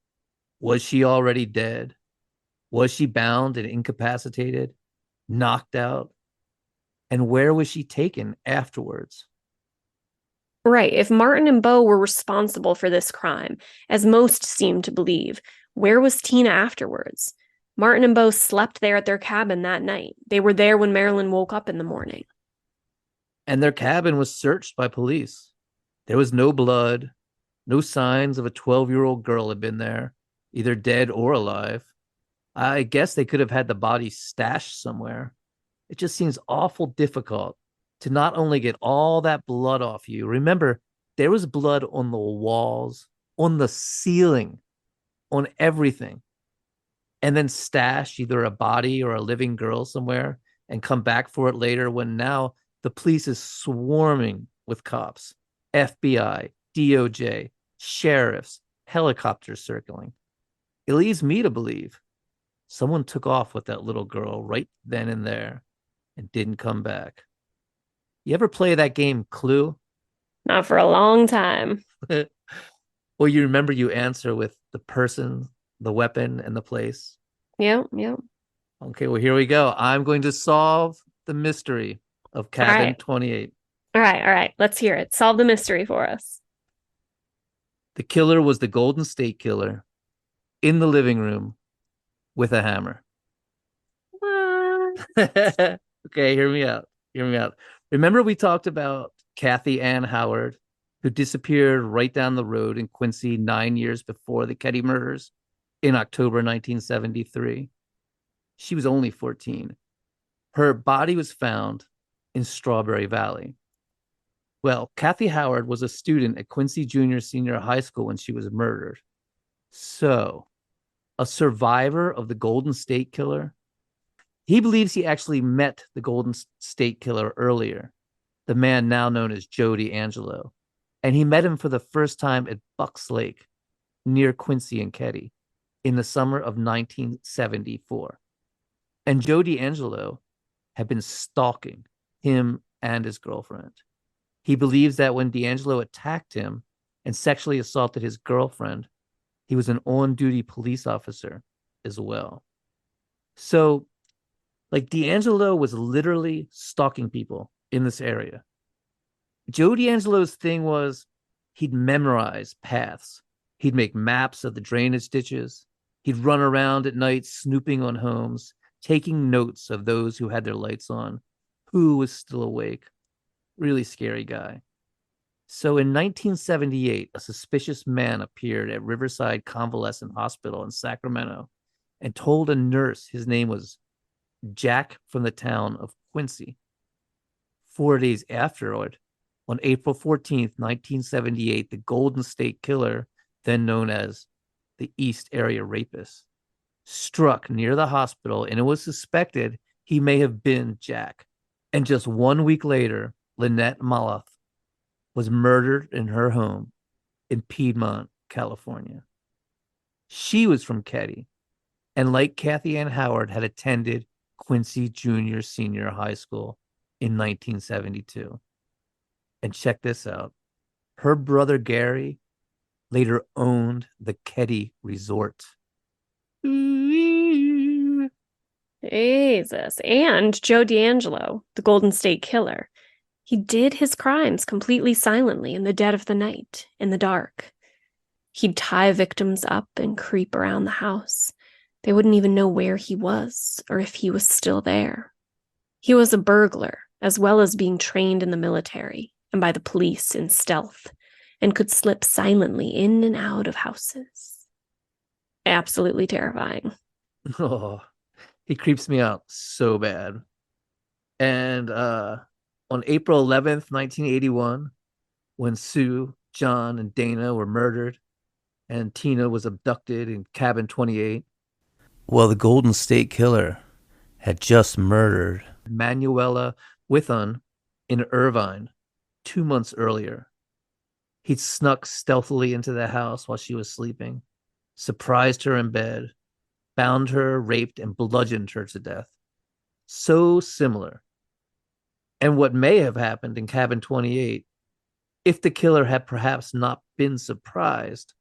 Was she already dead? Was she bound and incapacitated, knocked out? And where was she taken afterwards? Right. If Martin and Bo were responsible for this crime, as most seem to believe, where was Tina afterwards? Martin and Bo slept there at their cabin that night. They were there when Marilyn woke up in the morning. And their cabin was searched by police. There was no blood, no signs of a 12-year-old girl had been there, either dead or alive. I guess they could have had the body stashed somewhere. It just seems awful difficult to not only get all that blood off you. Remember, there was blood on the walls, on the ceiling, on everything, and then stash either a body or a living girl somewhere and come back for it later when now the police is swarming with cops, FBI, DOJ, sheriffs, helicopters circling. It leads me to believe someone took off with that little girl right then and there and didn't come back. You ever play that game Clue? Not for a long time. Well, you remember you answer with the person, the weapon, and the place. Yep. Okay, well, here we go. I'm going to solve the mystery of Cabin 28. All right. Let's hear it. Solve the mystery for us. The killer was the Golden State Killer in the living room with a hammer. What? Okay, hear me out. Remember we talked about Kathy Ann Howard, who disappeared right down the road in Quincy 9 years before the Keddie murders in October 1973. She was only 14. Her body was found in Strawberry Valley. Well, Kathy Howard was a student at Quincy Junior Senior High School when she was murdered. So, a survivor of the Golden State Killer, he believes he actually met the Golden State Killer earlier, the man now known as Joe DeAngelo, and he met him for the first time at Bucks Lake near Quincy and Keddie in the summer of 1974. And Joe DeAngelo had been stalking him and his girlfriend. He believes that when DeAngelo attacked him and sexually assaulted his girlfriend, he was an on-duty police officer as well. So, like, DeAngelo was literally stalking people in this area. Joe DeAngelo's thing was he'd memorize paths. He'd make maps of the drainage ditches. He'd run around at night snooping on homes, taking notes of those who had their lights on, who was still awake. Really scary guy. So in 1978, a suspicious man appeared at Riverside Convalescent Hospital in Sacramento and told a nurse his name was Jack from the town of Quincy. 4 days afterward, on April 14th, 1978, the Golden State Killer, then known as the East Area Rapist, struck near the hospital, and it was suspected he may have been Jack. And just 1 week later, Lynette Maloff was murdered in her home in Piedmont, California. She was from Keddie, and like Kathy Ann Howard, had attended Quincy Junior Senior High School in 1972. And check this out. Her brother Gary later owned the Keddie Resort. Jesus. And Joe D'Angelo, the Golden State Killer. He did his crimes completely silently in the dead of the night, in the dark. He'd tie victims up and creep around the house. They wouldn't even know where he was or if he was still there. He was a burglar, as well as being trained in the military and by the police in stealth, and could slip silently in and out of houses. Absolutely terrifying. Oh, he creeps me out so bad. And on April 11th, 1981, when Sue, John, and Dana were murdered, and Tina was abducted in cabin 28, well, the Golden State Killer had just murdered Manuela Withon in Irvine 2 months earlier. He'd snuck stealthily into the house while she was sleeping, surprised her in bed, bound her, raped, and bludgeoned her to death. So similar. And what may have happened in cabin 28 if the killer had perhaps not been surprised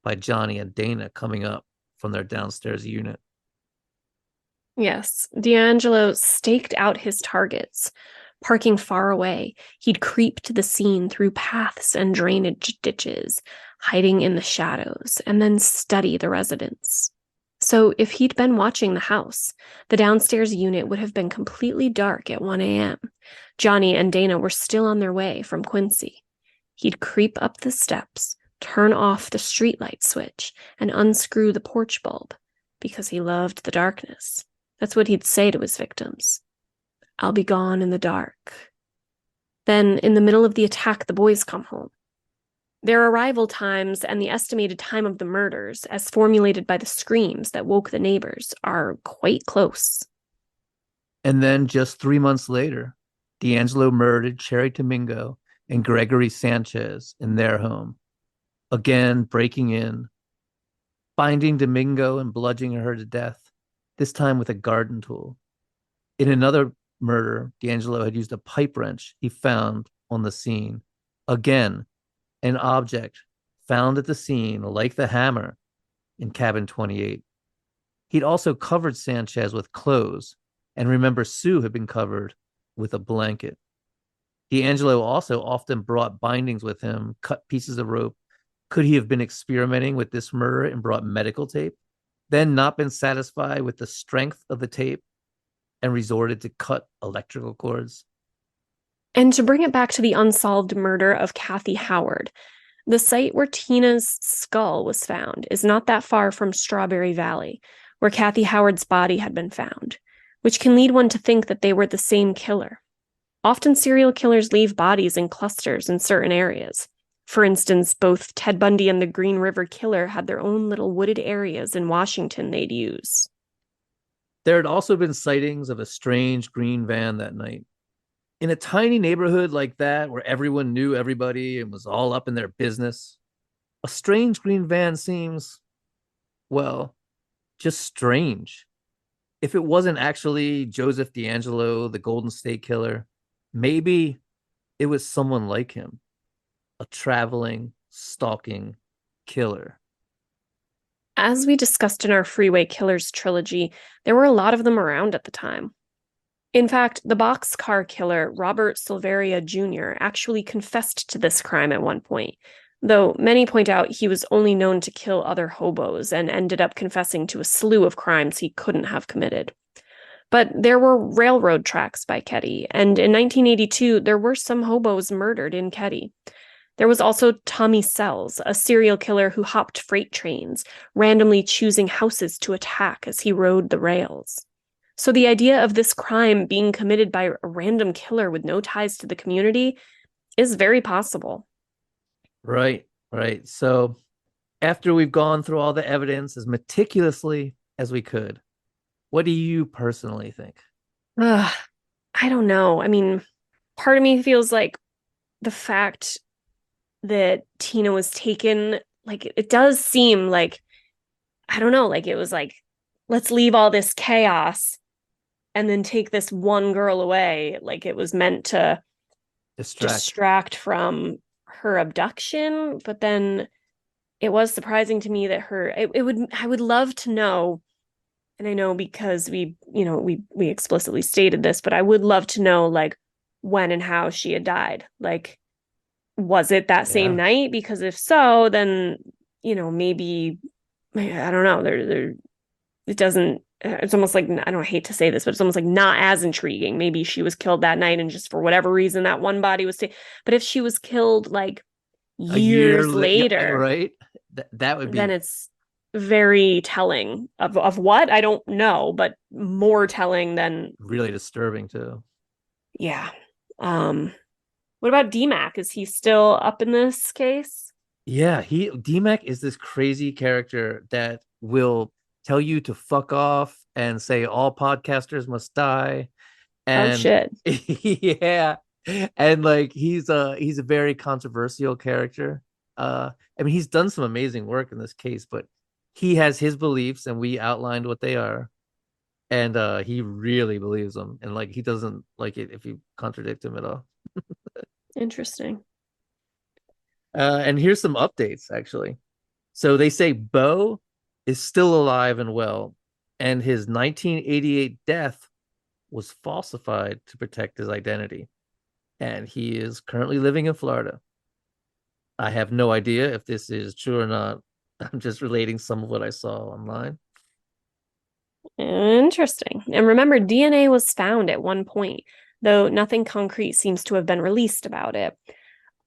by Johnny and Dana coming up from their downstairs unit. Yes, D'Angelo staked out his targets. Parking far away, he'd creep to the scene through paths and drainage ditches, hiding in the shadows, and then study the residents. So if he'd been watching the house, the downstairs unit would have been completely dark at 1 a.m. Johnny and Dana were still on their way from Quincy. He'd creep up the steps, turn off the streetlight switch, and unscrew the porch bulb, because he loved the darkness. That's what he'd say to his victims. "I'll be gone in the dark." Then, in the middle of the attack, the boys come home. Their arrival times and the estimated time of the murders, as formulated by the screams that woke the neighbors, are quite close. And then just 3 months later, D'Angelo murdered Cherry Domingo and Gregory Sanchez in their home, again breaking in, binding Domingo and bludgeoning her to death, this time with a garden tool. In another murder, D'Angelo had used a pipe wrench he found on the scene. Again, an object found at the scene, like the hammer in cabin 28. He'd also covered Sanchez with clothes, and remember, Sue had been covered with a blanket. D'Angelo also often brought bindings with him, cut pieces of rope. Could he have been experimenting with this murder and brought medical tape, then not been satisfied with the strength of the tape and resorted to cut electrical cords? And to bring it back to the unsolved murder of Kathy Howard, the site where Tina's skull was found is not that far from Strawberry Valley, where Kathy Howard's body had been found, which can lead one to think that they were the same killer. Often serial killers leave bodies in clusters in certain areas. For instance, both Ted Bundy and the Green River Killer had their own little wooded areas in Washington they'd use. There had also been sightings of a strange green van that night. In a tiny neighborhood like that, where everyone knew everybody and was all up in their business, a strange green van seems, well, just strange. If it wasn't actually Joseph D'Angelo, the Golden State Killer, maybe it was someone like him, a traveling, stalking killer. As we discussed in our Freeway Killers trilogy, there were a lot of them around at the time. In fact, the boxcar killer, Robert Silveria Jr., actually confessed to this crime at one point, though many point out he was only known to kill other hobos and ended up confessing to a slew of crimes he couldn't have committed. But there were railroad tracks by Keddie, and in 1982, there were some hobos murdered in Keddie. There was also Tommy Sells, a serial killer who hopped freight trains, randomly choosing houses to attack as he rode the rails. So the idea of this crime being committed by a random killer with no ties to the community is very possible. Right, right. So after we've gone through all the evidence as meticulously as we could, what do you personally think? Ugh, I don't know. I mean, part of me feels like the fact that Tina was taken, like, it does seem like, I don't know, like it was like, let's leave all this chaos and then take this one girl away. Like it was meant to distract from her abduction. But then it was surprising to me that I would love to know, and I know because we explicitly stated this, but I would love to know like when and how she had died. Like, was it that same night? Because if so, then maybe I don't know. There it doesn't. It's almost like, I don't hate to say this, but it's almost like not as intriguing. Maybe she was killed that night, and just for whatever reason, that one body was taken. But if she was killed like years later, right? That would be. Then it's very telling of what I don't know, but more telling than really disturbing too. Yeah. What about DMAC? Is he still up in this case? Yeah, DMAC is this crazy character that will tell you to fuck off and say all podcasters must die. And oh shit. Yeah. And like he's a very controversial character. I mean, he's done some amazing work in this case, but he has his beliefs and we outlined what they are. And he really believes them, and like he doesn't like it if you contradict him at all. Interesting. And here's some updates actually. So they say Bo is still alive and well, and his 1988 death was falsified to protect his identity. And he is currently living in Florida. I have no idea if this is true or not. I'm just relating some of what I saw online. Interesting. And remember, DNA was found at one point, though nothing concrete seems to have been released about it.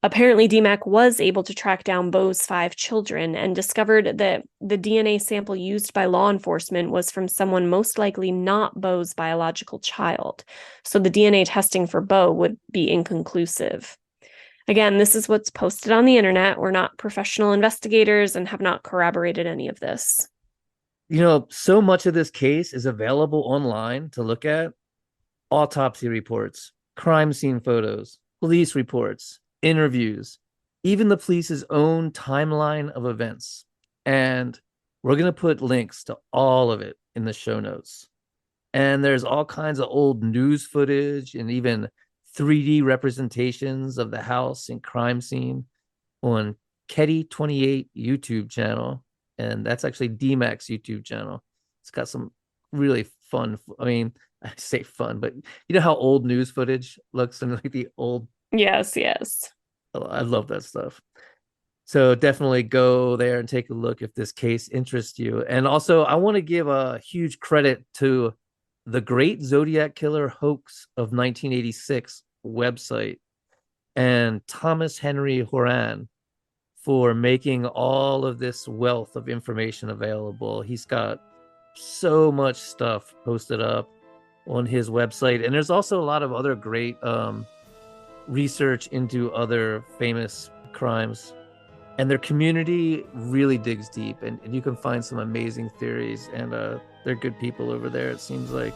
Apparently, DMAC was able to track down Bo's 5 children and discovered that the DNA sample used by law enforcement was from someone most likely not Bo's biological child. So the DNA testing for Bo would be inconclusive. Again, this is what's posted on the internet. We're not professional investigators and have not corroborated any of this. So much of this case is available online to look at. Autopsy reports, crime scene photos, police reports, interviews, even the police's own timeline of events. And we're going to put links to all of it in the show notes. And there's all kinds of old news footage and even 3D representations of the house and crime scene on Keddie 28 YouTube channel. And that's actually DMAC's YouTube channel. It's got some really fun, I mean, I say fun, but you know how old news footage looks and like the old. Yes. I love that stuff. So definitely go there and take a look if this case interests you. And also, I want to give a huge credit to the Great Zodiac Killer Hoax of 1986 website and Thomas Henry Horan for making all of this wealth of information available. He's got so much stuff posted up on his website. And there's also a lot of other great research into other famous crimes. And their community really digs deep, and you can find some amazing theories, and they're good people over there, it seems like.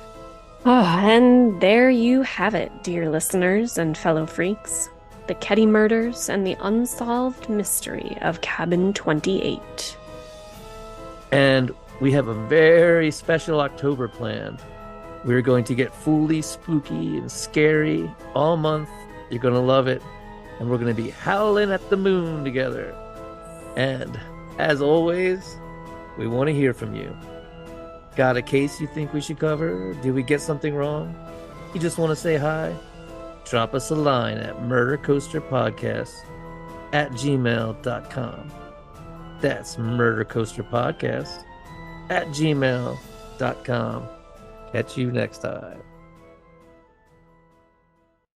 Oh, and there you have it, dear listeners and fellow freaks. The Keddie murders and the unsolved mystery of Cabin 28. And we have a very special October planned. We're going to get fully spooky and scary all month. You're going to love it. And we're going to be howling at the moon together. And as always, we want to hear from you. Got a case you think we should cover? Did we get something wrong? You just want to say hi? Drop us a line at murdercoasterpodcast@gmail.com. That's murdercoasterpodcast@gmail.com. Catch you next time.